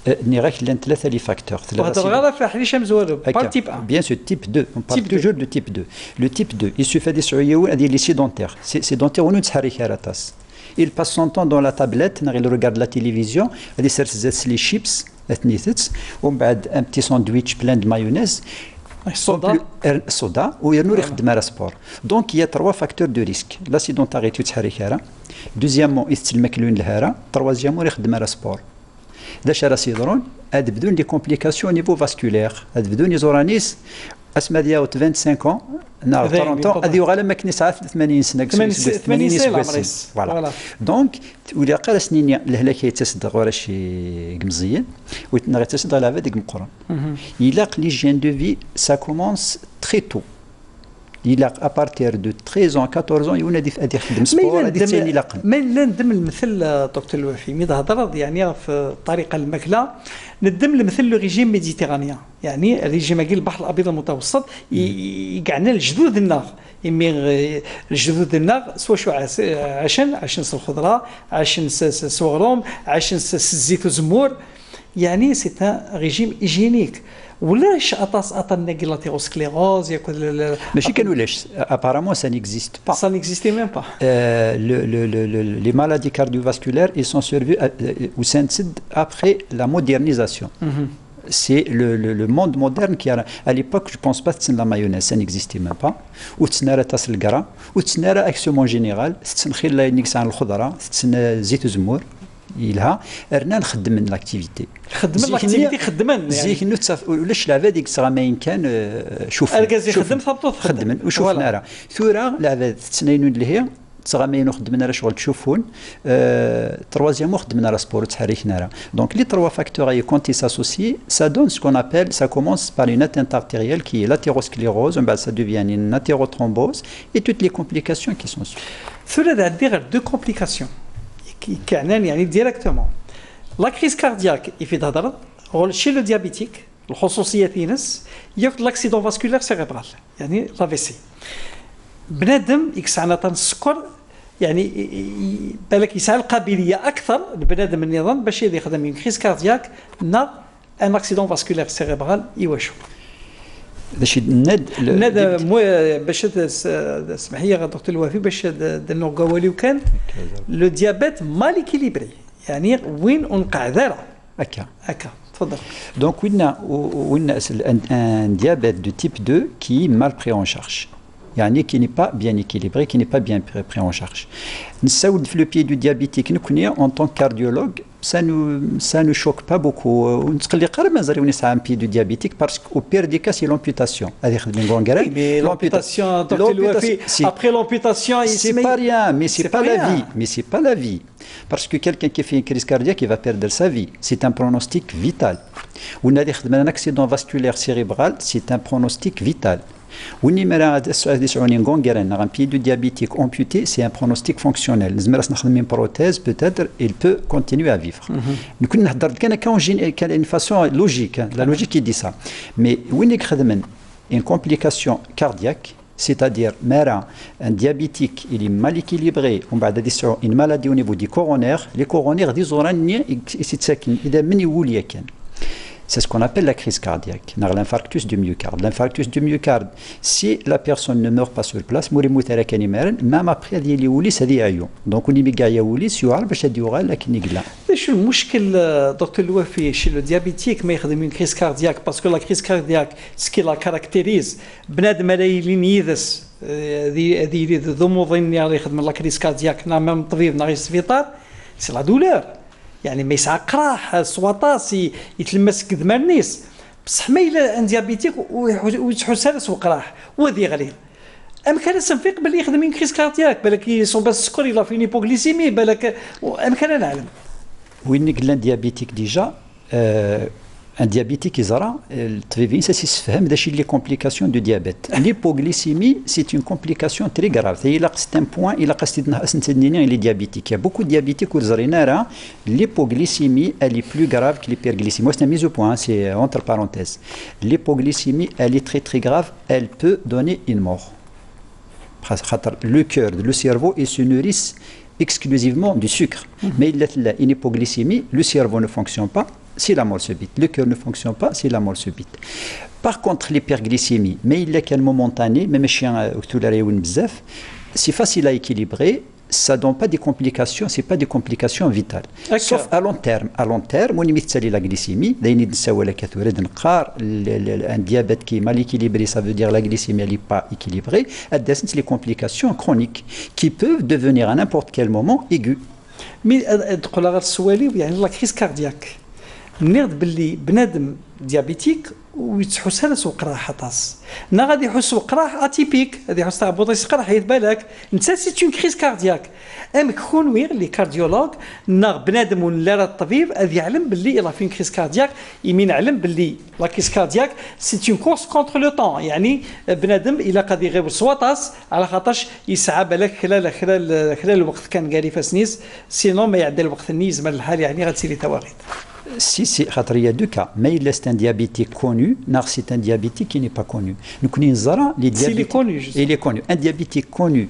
نيراك لان ثلاثه لي فاكتور ثلاثه غير في حريشه مزوالو بار تيب 1 بيان سو تيب 2 on parle toujours de type 2 le type 2 il suffit des سعيون هذه لي سيدونتير سيدونتير ونتحرك راس il passe son temps dans la tablette il regarde la télévision هذه سرسات لي شيبس اثنيثت ومن بعد ان بتي ساندويتش بلان دو مايونيز صودا ويرنور يخدم على سبور دونك يا 3 فاكتور دو ريسك لا سيدونتاريتي تحرك دوزيامون يستلمكلون الهرا تروازيامون يخدم على سبور داش راه سيدرون هاد بدون دي كومبليكاسيون نيفو فاسكولير هاد بدون يزورانيس اسما ديال 25 عام نار 30 هذه غالا ما كني ساعات 80 سنه 80 سنه فوالا دونك ولا قال سنين الهلاك يتصدق ورا شي قمزيين ويتنغ تصدق على هذاك مقرن يلاق لي جين دو في سا كومونس تري تو يلاق ابارتير دو 13 ans 14 ans يونادي في هذه خدم سبور هذه ثاني لاقن ما ندم المثل دكتور الوفي مي هضر يعني في الطريقه الماكله ندم المثل لو ريجيم ميديتيرانيان يعني الريجيم كاع البحر الابيض المتوسط يقعنا الجذوذ النار يمي الجذوذ النار سوا شو عشان الخضره عشان صغروم عشان الزيت والزمور يعني سي ان ريجيم ايجينيك ولاش اطن لاتيروسكليروز ياكل ماشي كان ولاش ابارامون سا نيكزيست با سا نيكزيستي ميم با لي مالادي كارديوفاسكولير ils sont survenus ou s'incident après la modernisation c'est le monde moderne qui a à l'époque je pense pas que la mayonnaise ça n'existait même pas ou تسنارا تاس القرا و تسنارا اكسيومون جينيرال تسنخيل لا نيكس عن الخضره تسن زيت وزمور يلها رنا نخدم من لاكتيفيتي خدمن زيك نوت ولاش لعبه ديك الصغا ما يمكن شوف خدم ثبطوا خدم وشوفنا راه ثوره لعبه تسنين لهي صغامين خدمنا راه شغل تشوفون تروازيام خدمنا راه سبور تحركنا راه دونك لي 3 فاكتور اي كونتي ساسوسي سا دون سو كون ابل سا كومونس بار اون اتنت ارتيريال كي لاتيروسكليروز ومن بعد سا دوفيان ان اتيروترومبوز اي توت لي كومبليكاسيون كي سون ثوره دير دو كومبليكاسيون كعنان يعني ديريكتومون لا كريز كاردياك يفيد هضر شي لو ديابيتيك الخصوصيه تينس ياخذ لاكسيدون فاسكولير سيريبرال يعني لا في سي بنادم يكسع نطن السكر يعني بالك يسعى القابليه اكثر البنادم النظام باش يخدم من كريس كاردياك نا ان اكسيدون فاسكولير سيريبرال يواشو باش الند باش اسمح لي دكتور الوفي باش درنا قوالي كان لو ديابيت مال اكيليبري يعني وين انقع ذرة هكا تفضل. دونك وين ان ديابيت دو تيب 2 qui est mal pris en charge يعني qui n'est pas bien équilibré, qui n'est pas bien pris en charge. نساود في لو بيي دو ديابيتيك نكوني en tant que cardiologue ça ne choque pas beaucoup. ونتقلي قرب ما نزريو نسعى ان بيي دو ديابيتيك parce qu'au pire des cas c'est l'amputation. هذه خدمين غونغري. Mais l'amputation دكتور الوفي après l'amputation c'est pas rien mais c'est pas la vie. Mais c'est pas la vie. Parce que quelqu'un qui fait une crise cardiaque il va perdre sa vie. C'est un pronostic vital. ونادي خدمنا un accident vasculaire cérébral c'est un pronostic vital. والنمرة السؤال يسعوني غونغرين un pied de diabétique amputé c'est un pronostic fonctionnel. لازم راس نخدم من بروثèse peut-être il peut continuer à vivre. نكون نهضر كان une façon logique la logique qui dit ça. Mais وين خدمن une complication cardiaque c'est-à-dire un diabétique il est mal équilibré ومن بعد une maladie au niveau du coronaire les coronaires دي زورانية يتساكن إذا من يولي كان. C'est ce qu'on appelle la crise cardiaque, l'infarctus du myocarde. L'infarctus du myocarde, si la personne ne meurt pas sur place, même après il y a eu donc on y a eu سيوعر باش يديوغال لكن يقلع. شو المشكل دكتور الوفي شي لو ديابيتيك ما يخدم كريس كاردياك باسكو لا كريس كاردياك سكي لا كاركتيريز بنادم اللي يدس هذه ذو مظن يخدم لا كريس كاردياك نعم طبيب ناغي السبيطار سي لا دولور يعني ما يسعى قراح سواطاس يتلمس كذما الناس بصح ما الا ان ديابيتيك ويتحسلس وقراح وذي غليل ام كان سنفيق باللي يخدم من كريس كاردياك بالك يصوب السكر الى في نيبوغليسيمي بالك ام كان نعلم وين قلنا ديابيتيك ديجا un diabétique يزرع الطبيبين سيفهم داش لي كومبليكاسيون دو ديابيت. L'hypoglycémie c'est une complication très grave. C'est un point il a قصدنا اسنتنيني لي ديابيتيك. Il y a beaucoup de diabétiques وزرينا راه l'hypoglycémie elle est plus grave que l'hyperglycémie. C'est un mise au point, c'est entre parenthèses. L'hypoglycémie elle est très très grave, elle peut donner une mort. Le cœur, le cerveau ils se nourrissent exclusivement du sucre. Mais il y a une hypoglycémie, le cerveau ne fonctionne pas. C'est la mort subite. Le cœur ne fonctionne pas, c'est la mort subite. Par contre, l'hyperglycémie, mais il y a qu'un momentané, même chez un c'est facile à équilibrer, ça ne donne pas des complications, ce n'est pas des complications vitales. Sauf à long terme. À long terme, on limite la glycémie. Un diabète qui est mal équilibré, ça veut dire la glycémie n'est pas équilibrée. C'est les complications chroniques qui peuvent devenir à n'importe quel moment aiguës. Mais la crise cardiaque. نرد باللي بنادم ديابيتيك ويتحس هلس وقراح طاس نا غادي يحس وقراح اتيبيك غادي يحس تاع بوطيس قراح يتبالك نتا سي اون كريس كاردياك ام كون وير لي كارديولوج نا بنادم ولا راه الطبيب غادي يعلم باللي الا فين كريس كاردياك يمين علم باللي لا كريس كاردياك سي اون كورس كونتر لو طون يعني بنادم الا غادي يغيب سواطاس على خاطرش يسعى بالك خلال الوقت كان قاري فاسنيس سينو ما يعدى الوقت النيز من الحال يعني غتسيري تواغيت. Si c'est il y a deux cas, mais il est un diabétique connu, c'est un diabétique qui n'est pas connu. Nous connaissons les diabétiques. Il est connu. Un diabétique connu,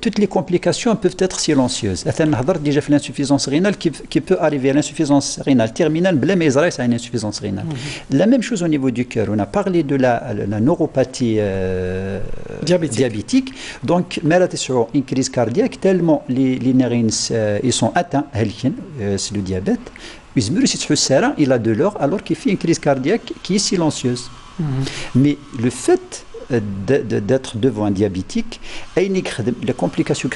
toutes les complications peuvent être silencieuses. On a déjà fait l'insuffisance rénale qui peut arriver à l'insuffisance rénale terminale, mais c'est une insuffisance rénale. La même chose au niveau du cœur. On a parlé de la neuropathie diabétique. Donc, une crise cardiaque, tellement les narines ils sont atteints, c'est le diabète. Il a de l'or alors qu'il fait une crise cardiaque qui est silencieuse. Mais le fait d'être devant un diabétique, les complications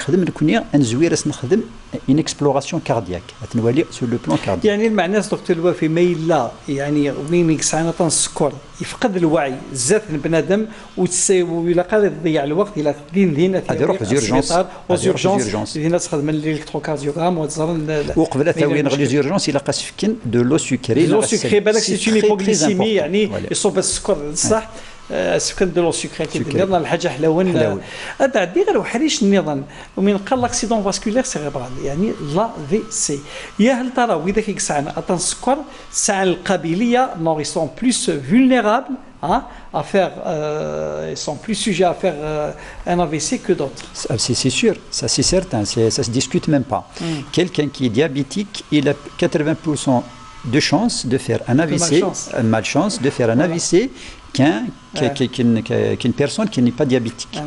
une exploration cardiaque sur le plan cardiaque. يعني المعنى دكتور الوفي ما إلا يعني وين يكسعنا السكر يفقد الوعي زاد البنادم ويلا قادر يضيع الوقت الى دين يروح زيرجونس الناس تخدم الالكتروكارديوغرام وقبل ثوين غير زيرجونس الى قاسفكن دو لو سكري بالك سي اون هيبوغليسيمي يعني يصوب السكر صح سكن دو لو سكريتي نظن الحاجه حلاوه هذا عندي غير وحريش النظام ومن قال لاكسيدون فاسكولير سيريبرال يعني لا في سي يا هل ترى واذا كيكسعن اتان السكر ساعه القابليه نو سون بلوس فولنيرابل à faire, ils sont plus sujets à faire un AVC que d'autres. C'est sûr, ça c'est certain, ça se discute même pas. Quelqu'un qui est diabétique, il a 80% de chance de faire un AVC, malchance de faire un AVC qu'une personne qui n'est pas diabétique.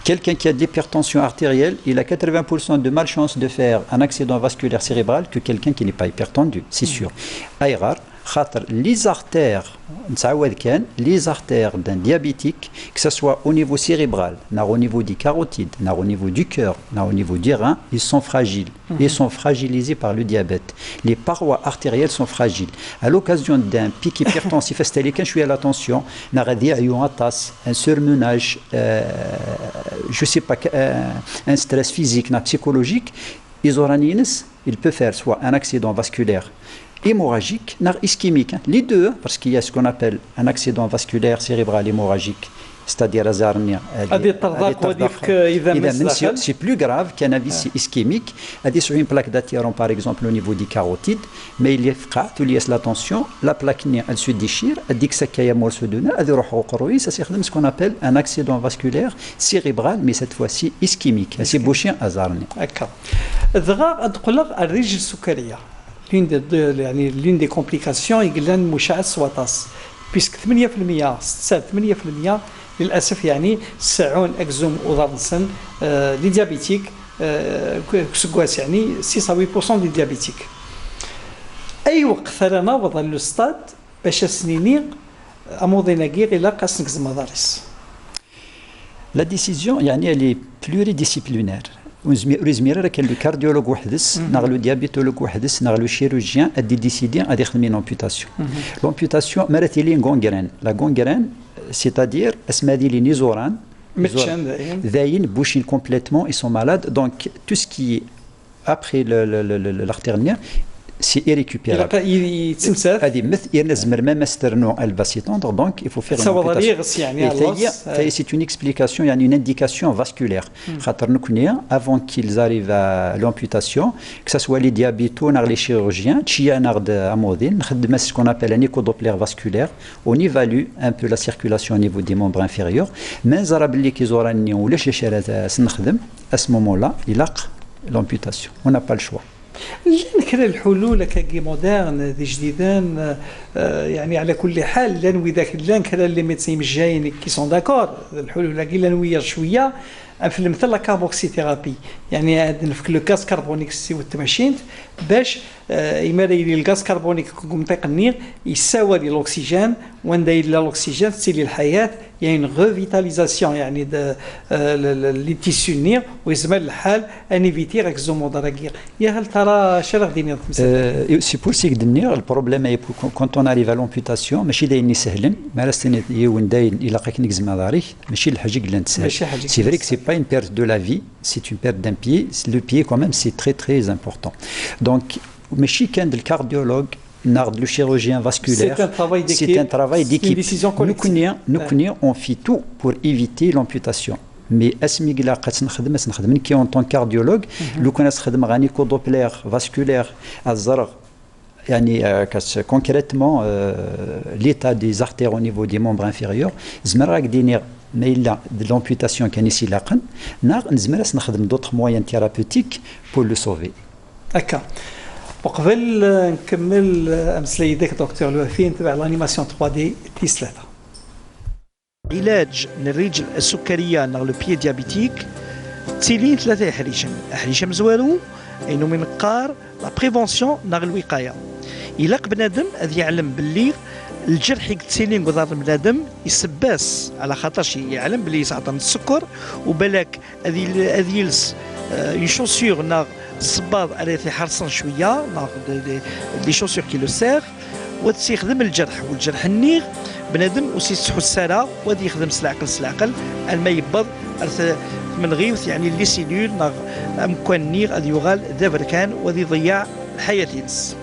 Quelqu'un qui a de l'hypertension artérielle, il a 80% de malchance de faire un accident vasculaire cérébral que quelqu'un qui n'est pas hypertendu, c'est sûr. Aïrar, les artères d'un diabétique, que ce soit au niveau cérébral, au niveau des carotides, au niveau du cœur, au niveau du rein, ils sont fragiles. Ils sont fragilisés par le diabète. Les parois artérielles sont fragiles. À l'occasion d'un pic hypertensif, je suis à l'attention, un surmenage, je sais pas, un stress physique, psychologique, il peut faire soit un accident vasculaire hémorragique, ischémique. Les deux, parce qu'il y a ce qu'on appelle un accident vasculaire cérébral hémorragique, c'est-à-dire c'est plus grave qu'un AVC ischémique. Sur une plaque d'attirant, par exemple, au niveau des carotides, mais il y a la tension, la plaque elle se déchire, elle dit que ça c'est ce qu'on appelle un accident vasculaire cérébral, mais cette fois-ci ischémique. C'est bouchien azarni. D'accord. L'une des complications est المشعث وطاس puisque 8% 8% للاسف يعني سعون اكزوم وضرنسن لي ديابيتيك كسكواس يعني 6-8% دي ديابيتيك اي وقت انا نوض لو ستاد باش سنيني اموضينا غير الى قاسنك زمدارس. La décision يعني elle est pluridisciplinaire. ولازم كان لو كارديولوج وحدس ناغ لو ديابيتولوج وحدس ناغ لو شيروجيان ادي ديسيدي غادي يخدم لومبوتاسيون. لومبوتاسيون مرات لي غونغرين لا غونغرين سيتادير اسمها دي لي نيزوران ذاين بوشين كومبليتمون اي سون مالاد دونك تو سكي ابري l'artère c'est irrécupérable. Elle va s'étendre, donc il faut faire une amputation. C'est une explication, il y a une indication vasculaire. Avant qu'ils arrivent à l'amputation, que ce soit les diabétos, les chirurgiens, ce qu'on appelle un échodoppler vasculaire, on évalue un peu la circulation au niveau des membres inférieurs. Mais à ce moment-là, il a l'amputation. On n'a pas le choix. لان كاين الحلول كاكي مودرن ذي جديدان يعني على كل حال لان وذاك لان كان لي ميدسين جايين كي سون داكور الحلول كي لان ويا شويه في المثل لا كاربوكسي ثيرابي يعني نفك لو غاز كربونيك سي والتماشينت باش اما لي الغاز كربونيك كنطيق النير يساوى لي الاكسجين وين داير الاكسجين تسيلي الحياه يعني ريفيتاليزاسيون يعني لي تيسيو النير ويزمل الحال ان ايفيتير اكزومودراغير يا هل ترى شرف ديني سي بور سيك دنير البروبليم اي كونت اون اريف ا لومبوتاسيون ماشي دايرني سهلا ما راستني وين داير الا لقاك نكزم داريك ماشي الحاجه قلنا نتسهل سي فري كو سي با اون بيرت دو لا في سي اون بيرت دان بيي لو بيي كو ميم سي تري تري امبورطون دونك ماشي كان الكارديولوج le chirurgien vasculaire, c'est un travail d'équipe. Nous, on fait tout pour éviter l'amputation. Mais en tant que cardiologue, nous connaissons un échodoppler vasculaire concrètement l'état des artères au niveau des membres inférieurs. Mais il y a de l'amputation qui est ici là. Nous avons d'autres moyens thérapeutiques pour le sauver. D'accord. وقبل نكمل امثله يديك دكتور الوفي نتبع الانيماسيون 3 دي تيس 3 علاج للرجل السكريه نغ لو بيي ديابيتيك تسيلين ثلاثه حريشه مزوالو انه من قار لا بريفونسيون نغ الوقايه الا بنادم هذا يعلم باللي الجرح يتسيلين قدر بنادم يسباس على خاطرش يعلم باللي يسعطن السكر وبالك هذه يلس اون شوسور نغ الصباط على حرصن شويه لي شوسور كي لو سير وتسيخدم الجرح والجرح النيغ بنادم وسيسحو الساله وادي يخدم سلاقل الماء يبض من غيوث يعني لي سيلول ناغ امكان النيغ غادي يغال ذابركان وادي يضيع الحياه ينس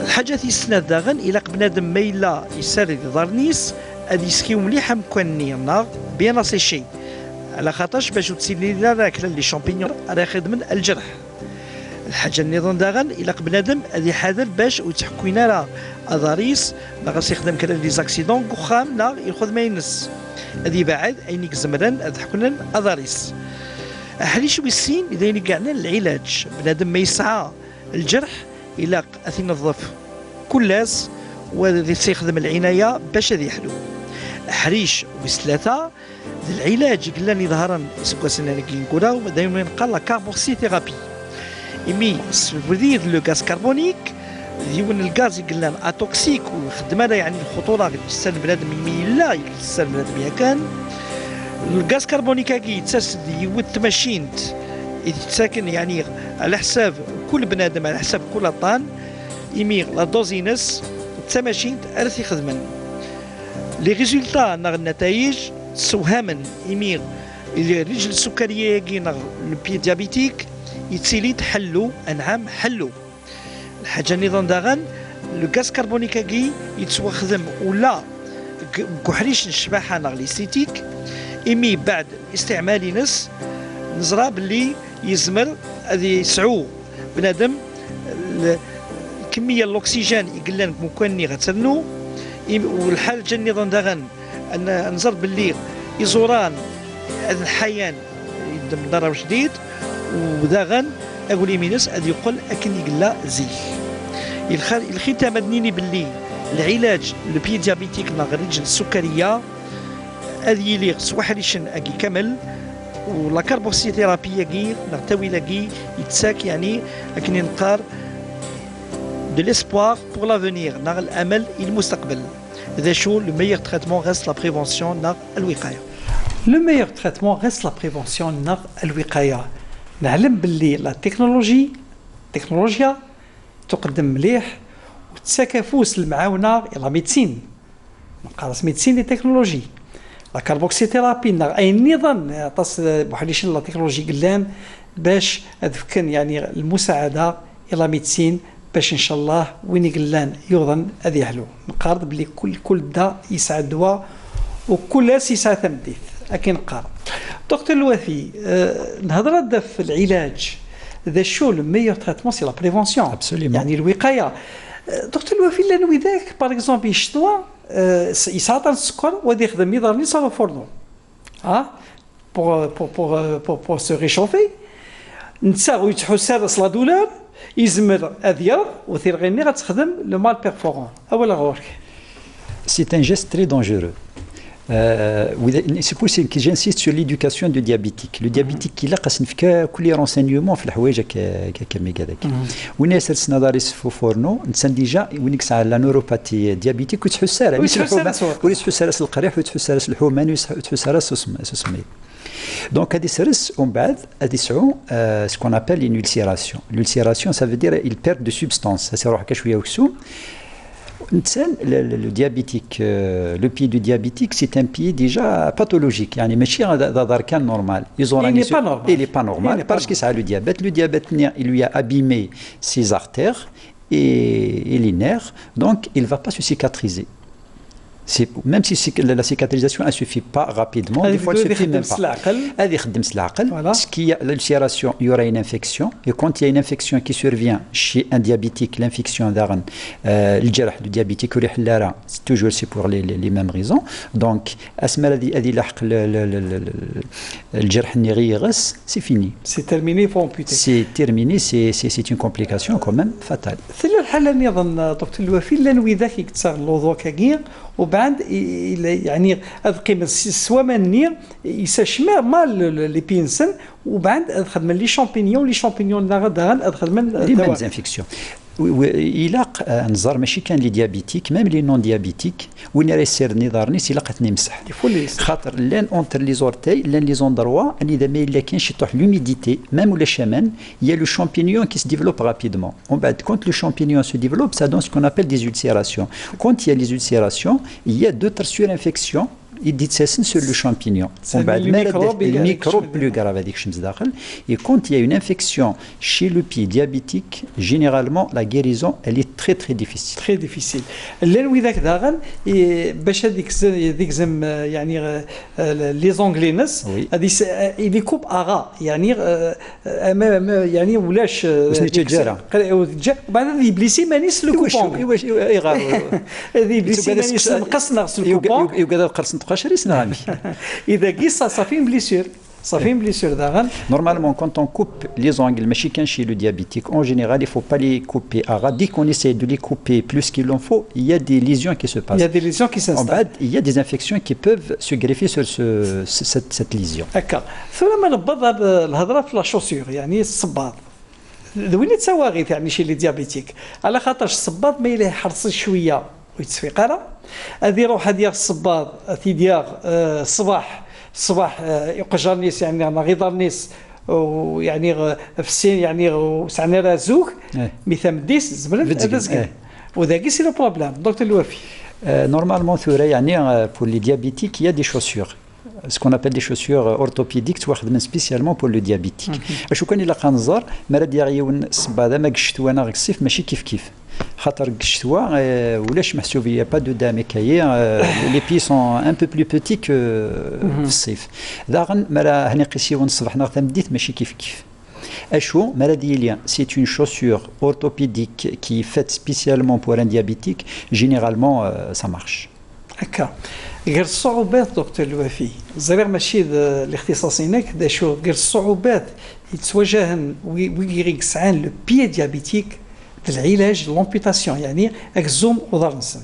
الحاجه تيسناد داغن الى بنادم ما الا يسرد ضرنيس هذه يسكيو مليح مكوني النار بيان اسيشي على خاطرش باش تسيلي لا راكله لي شامبينيون راه يخدم الجرح. الحاجه النظام داغن الى بنادم هذه حاضر باش وتحكينا راه اضاريس لا غاس يخدم كذا لي زاكسيدون كوخام لا ياخذ ما ينس هذه بعد عينيك زمران هذا حكونا اضاريس حليش ويسين اذا كاعنا العلاج بنادم ما يسعى الجرح الى ينظف كلاس ويستخدم العنايه باش هذا يحلو. حريش وثلاثه العلاج قلنا ظهرا سكوسنا نقولوا دائما قال لا كاربوكسيثيرابي إمي سبردير لو غاز كربونيك ديون الغاز قلنا اتوكسيك وخدمه يعني الخطوره اللي تستلم بنادم يمي لا يستلم بنادم كان الغاز كربونيك كي يتسد يود ماشينت يتساكن يعني على حساب كل بنادم على حساب كل طان يمي لا دوزينس تماشينت ارث يخدمن لي ريزولتا نغ النتائج سوهاما يمي الرجل السكريه كي البي ديابيتيك يتسيلي تحلو انعام حلو. الحاجه النظام داغن لو غاز كربونيكاكي يتوخدم ولا كحريش الشباحه نغليستيك ايمي بعد استعمال نس نزرى باللي يزمر هذه يسعو بنادم الكميه الاكسجين يقلن مكوني غترنو والحاجه النظام داغن ان نزر باللي يزوران الحيان يدم ضرر شديد وداغن اقول يمينس ادي يقول اكن يقلا زي الختام مدنيني باللي العلاج البي ديابيتيك نغرج السكريه هذه اللي سوحريشن اكي كامل ولا كاربوكسيثيرابي كي نغتوي لاكي يتساك يعني اكن نقار de l'espoir pour l'avenir نغ الامل المستقبل. هذا شو لو ميور تريتمون غيست لا بريفونسيون نغ الوقايه. لو ميور تريتمون غيست لا بريفونسيون نغ الوقايه. نعلم باللي لا التكنولوجيا تقدم مليح وتساكفوس المعاونه لا ميديسين نقارس ميديسين لي تكنولوجي لا كاربوكسيثيرابي اي نظام تص بوحديش لا تكنولوجي قلان باش اذكن يعني المساعده الى ميديسين باش ان شاء الله وين قلان يوضن هذه حلو نقارض باللي كل دا يسعى الدواء وكل ناس يسعى تمديث اكن نقارض. دكتور الوفي نهضر في العلاج ذا شو لو ميور تريتمون سي لا بريفونسيون يعني الوقايه. دكتور الوفي لانه ذاك باغ اكزومبل يشتوا يسعطن السكر وغادي يخدم يضرني صافا فورنو ها بور سو ريشوفي نتساغ ويتحسر لا دولار يزمر اذير وثير غيني غتخدم لو مال بيرفورون اولا غورك. سي ان جيست تري دونجورو. C'est pour ça que j'insiste sur l'éducation du diabétique. Le diabétique qui l'a قاسنفك كل renseignement في الحوايج كمي هذاك. وين يسرسنا داريس فورنو نسان ديجا وينك على لا نوروباتي ديابيتيك وتحس راه وتحس راس القريح وتحس راس الحومان وتحس راس سميت. Donc, à on بعد سعو ce qu'on appelle une ulcération. L'ulcération, ça veut dire il perd de substance. Ça c'est روح كشويه وكسو. Le diabétique, le pied du diabétique, c'est un pied déjà pathologique. يعني ماشي دار كان normal. Il n'est pas normal. Parce que ça a le diabète. Le diabète, il lui a abîmé ses artères et les nerfs. Donc, il ne va pas se cicatriser. Même si la cicatrisation ne suffit pas rapidement, des fois elle ne suffit même pas. Elle est l'ulcération, il y aura une infection. Et quand il y a une infection qui survient chez un diabétique, l'infection le diabétique, c'est toujours pour les mêmes raisons. Donc, c'est fini. C'est terminé, il faut amputer. C'est terminé, c'est une complication quand même fatale. C'est الحالة نظن دكتور الوفي لأنه إذا كيكتسر الوضوء كغير وبعد يعني أذقيم سوا مني يساشما مال لي بينسن وبعد أخدم لي شامبينيون داغن أخدم لي ميم انفيكسيون. إلا نزار ماشي كان لي ديابيتيك ميم لي نون ديابيتيك وين راه يسير نظارني سي لقات نمسح خاطر لان اونتر لي زورتاي لان لي زوندروا اني اذا ما الا كاينش طوح لوميديتي ميم ولا شمان يا لو شامبينيون qui se développe rapidement. On بعد quand le champignon se développe ça donne ce qu'on appelle des ulcérations. Quand il y a les ulcérations il y a d'autres surinfections يديتساسن sur le champignon. ومن بعد le microbe plus grave هذيك الشمس داخل. Et quand il y a une infection chez le pied diabétique, généralement la guérison elle est très très difficile. Très difficile. اللي وذاك داغن باش هذيك زم يعني لي زونغلي ناس هذه اللي كوب اغا يعني يعني ولاش بعد هذه بليسي مانيس لو كوبون واش يغار هذه بليسي مانيس نقصنا الكوبون يقدر قرص نتقاشر يسنامي اذا قيس صافين بليسير صافين بليسير داغن. Normalement, quand on coupe les ongles, mais chez le diabétique, en général, il ne faut pas les couper à ras. Dès qu'on essaie de les couper plus qu'il en faut, il y a des lésions qui se passent. Il y a des lésions qui s'installent. Il y a des infections qui peuvent se greffer sur cette lésion. هكا ثم نبض الهضره في لا شوسور يعني الصباط وين تسواغيث يعني شي لي ديابيتيك على خاطرش الصباط ما إلا يحرص شويه ويتصفيق راه هذه روحها ديال الصباط ديال الصباح يقجر نيس يعني انا غيضر نيس ويعني في السين يعني وسعنا راه زوك مثال ديس زمرت هذا زكي وذاك سي لو بروبليم دكتور الوفي. Normalement, pour les diabétiques, il y a des chaussures. Ce qu'on appelle des chaussures orthopédiques spécialement pour le diabétique. شو كان إلا خنزر مرض يعيون الصباط ما قشتوا أنا الصيف ماشي كيف خاطر قشتوا ولاش محسوبية pas de dame écaillée les pieds sont un peu plus petits que في الصيف داغن مرا هني قيسيون الصباح ناغ تمديت ماشي كيف Achou, maladie, c'est une chaussure orthopédique qui est faite spécialement pour un diabétique. Généralement, ça marche. هكا غير الصعوبات دكتور الوفي زرير ماشي الاختصاصينك دا شو غير الصعوبات يتواجهن ويغيك سعان لو بي ديابيتيك العلاج لومبيتاسيون يعني اكزوم وضرنسن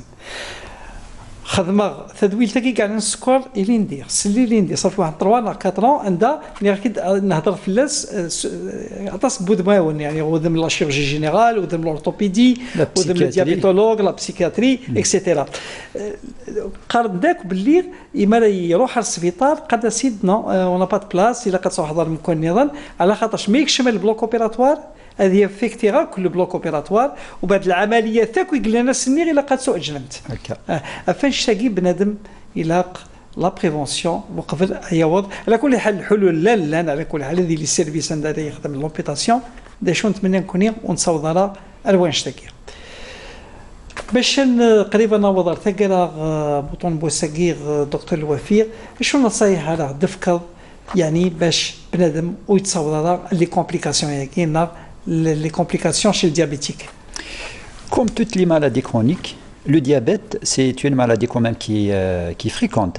خدمه تدويل تاكي كاع السكر اللي ندير سلي اللي ندير صافي واحد 3 لا 4 عندها ناكيد نهضر في اللاس عطاس بودماون يعني ودم لا شيرجي جينيرال ودم الاورثوبيدي ودم الديابيتولوج لا بسيكاتري اكسيتيرا قارن داك باللي اما يروح للسبيطار قد سيدنا اون با بلاص الا كتصوح حضر مكون نظام على خاطرش ما يكشمل البلوك اوبيراتوار هذه فيكتيرا كل بلوك اوبيراتوار وبعد العمليه تاك يقول لنا سنير الا قد سوء اجلمت فاش تاقي بنادم يلاق لا بريفونسيون وقبل يعوض على كل حال الحلول لا على كل حال هذه لي سيرفيس عندها يخدم لومبيتاسيون دا شو نتمنى نكون ونصاوب على الوان شتاكي باش قريبا نوضر تاكرا بطون بوساكير دكتور الوفير شو نصايح على دفكر يعني باش بنادم ويتصاوب على لي كومبليكاسيون ياكينا les complications chez le diabétique. Comme toutes les maladies chroniques, le diabète, c'est une maladie quand même qui est fréquente.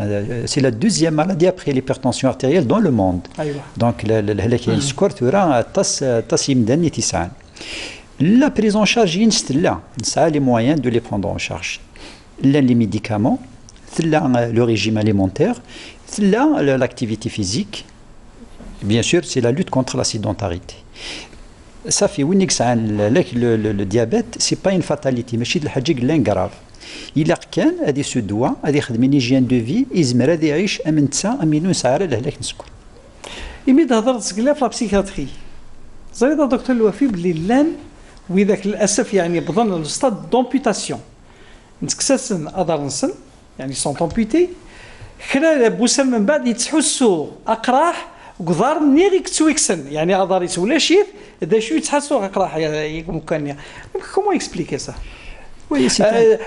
C'est la deuxième maladie après l'hypertension artérielle dans le monde. Donc, la prise en charge, ça a les moyens de les prendre en charge. Les médicaments, le régime alimentaire, l'activité physique. Bien sûr, c'est la lutte contre la sédentarité. Ça fait le diabète, ce n'est pas une fatalité, mais c'est une grave. Il a qu'un, il se doit, il a une hygiène de vie, il a des riches, il a une سعر لهلاك نسكر. يمد هضرت سكلا في البسيكاتري. زايد الدكتور الوفي بلي لان وذاك للاسف يعني بظن الستاد دومبيتاسيون. نتكسسن ادرنسن يعني سون دومبيتي خلال بوسم من بعد يتحسوا اقراح وقدار نيغي كتويكسن يعني اداريس ولا شيء دا شو يتحسوا اقراح ممكن كومون اكسبليكي سا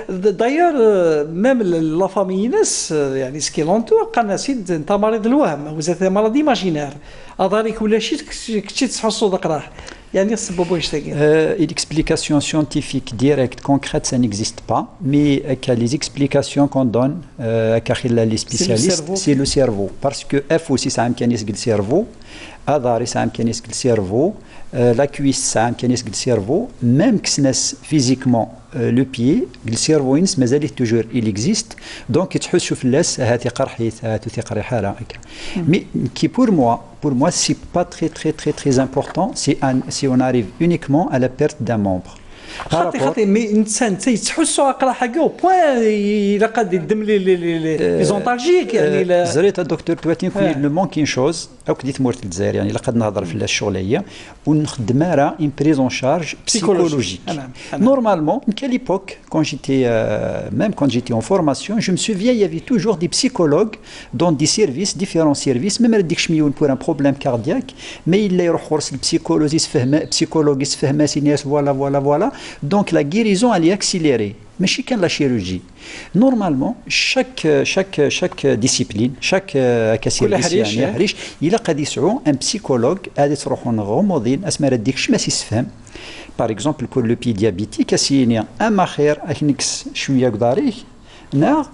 دايور ميم لا فامي ناس يعني سكيلونتور قالنا سيد انت مريض الوهم وزاد مرض ايماجينير اداريك ولا شيء كنتي تحسوا اقراح يعني السبب واش تاكي une explication scientifique directe concrète ça n'existe pas mais les explications qu'on donne les spécialistes c'est le cerveau parce que F aussi ça a un mécanisme du cerveau Adari ça a un mécanisme du cerveau la cuisse ça a un mécanisme du cerveau même que physiquement le pied le cerveau toujours il existe donc تحسوا في اللاس هاتي قرحي هاتي قريحه لا mais qui pour moi c'est pas très important si on arrive uniquement à la perte d'un membre خاطي مي الانسان تيتحسوا اقرا حاجه بوان الا قاد يدم لي زونتالجيك يعني زريت الدكتور تواتين كون لو مونكين شوز او كديت مورت الجزائر يعني لقد نهضر في الشغليه ونخدم راه ان بريزون شارج بسيكولوجيك نورمالمون كان ليبوك كون جيتي ميم كون جيتي اون فورماسيون جو me souviens il y avait toujours des psychologues dans des services différents services même ديك شميون pour un problème cardiaque mais il يروح خرس البسيكولوجي يفهم بسيكولوجي يفهم سينياس فوالا donc la guérison elle est accélérée ماشي كان لا chirurgie normalement chaque discipline chaque كسيرفيس يعني حريش الا قد يسعو ان بسيكولوج غادي تروحون غموضين اسمع ديك ما سيفهم باغ اكزومبل بور لو بي ديابيتيك اسينيا اما خير اكنكس شويه قداريه نا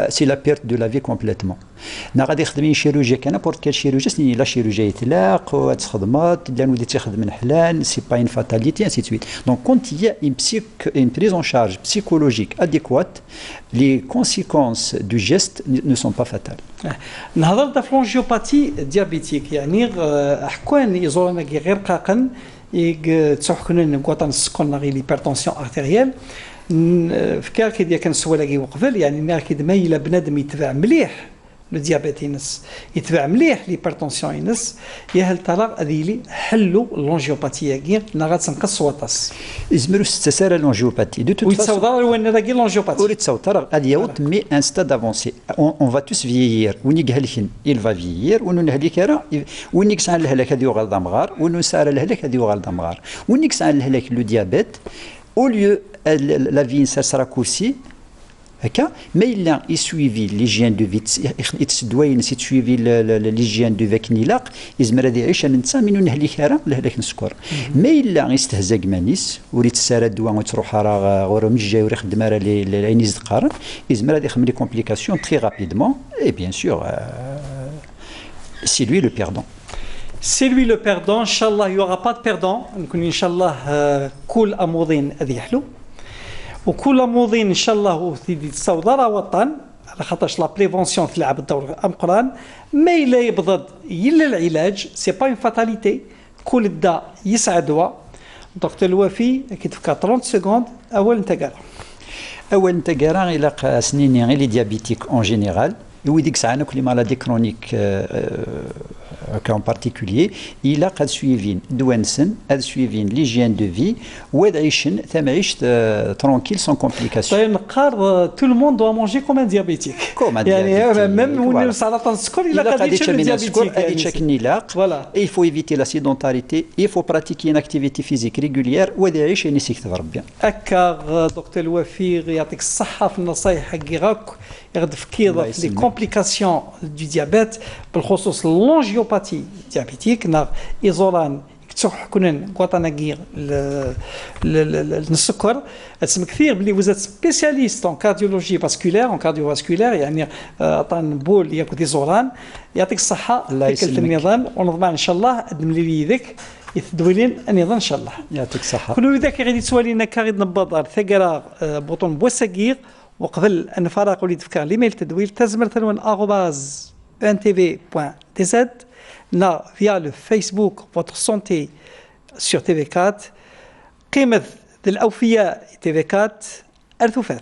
سي لا بيرت دو لا في كومبليتمون نا غادي يخدم شيروجيا كان بورت كال شيروجيا سني لا شيروجيا يتلاق وتخدمات لان ودي تخدم من حلال سي با ان فاتاليتي انسي سويت دونك كونت يا une prise en charge psychologique adéquate les conséquences du geste ne sont pas fatales. نهضر في لونجيوباتي ديابيتيك يعني حكوان يزورنا غير قاقن تسحكنا نقطن السكون غير ليبرتونسيون ارتيريال في كالكي ديال كنسوالكي وقبل يعني ناكي دما الا بنادم يتبع مليح لو ديابيت ينس يتبع مليح ليبرتونسيون ينس يا هل ترى هذيلي حلوا اللونجيوباتيه كي غاتنقص وطاس يزمروا استسار اللونجيوباتي دو توت فاسون ويتصور وين راكي اللونجيوباتي وريت تصور هذه يوت مي ان ستاد افونسي اون فا توس فيير ونيك هلكن il va vieillir ونون هليك راه ونيك سان الهلاك هذه يغال دمغار ونون سار الهلاك هذه يغال دمغار ونيك سان الهلاك لو ديابيت au lieu la vie ça sera raccourcie mais il a suivi l'hygiène de vie يتسدوين سي تسويفي l'hygiène de vie كنيلاق يزمر هذه يعيش الانسان من نهلك راه لهلك نسكر ما الا يستهزا مانيس وريت ساره الدواء وتروح راه غور مجا وري خدم راه لعين يزقارن يزمر هذه يخمم لي كومبليكاسيون تري رابيدمون اي بيان سور c'est lui le perdant. C'est lui le perdant. Inch'Allah, il n'y aura pas de perdant. نكون إن شاء الله كل أموضين هذه يحلو وكل أموضين إن شاء الله وثيدي تصور وطن على خاطرش لا بريفونسيون تلعب الدور أمقران ما إلا يبضد يلا العلاج سي با اون فاتاليتي كل الداء يسعى دواء دكتور الوفي أكيد في 30 سكوند أول انت قارا إلى سنين غير لي ديابيتيك أون جينيرال ويديك ساعة كل مالادي كرونيك en particulier il a suivi douansen a suivi l'hygiène de vie وعيشن ثم عيشت tranquille sans complication. Tout le monde doit manger comme un diabétique. Même on سرطان السكر إلا قديش من diabétique. Voilà. Il faut éviter la sédentarité. Il faut pratiquer une activité physique régulière وهذا يعيش ينسيك تضرب. أكا دكتور الوفيق يعطيك الصحة في النصائح حقي غاك يغدف كيضا في les complications du diabète بالخصوص l'angiopathe diabétique نا إيزولان تروح كنا قوطناكير السكر اسم كثير بلي وزات سبيسياليست ان كارديولوجي فاسكولير ان كارديوفاسكولير يعني عطان بول ياكل دي زوران يعطيك الصحه كلت النظام ونضمن ان شاء الله ادم لي ذاك يثدولين النظام ان شاء الله يعطيك الصحه كل ذاك غادي تسوالينا كاريد نبضر ثقرا بوطون بوسكير وقبل ان فراق وليد فكار ليميل تدويل تزمر ثنون @ntv.dz na via le Facebook Votre Santé sur TV4 قيمة الأوفياء TV4 أرثوفاث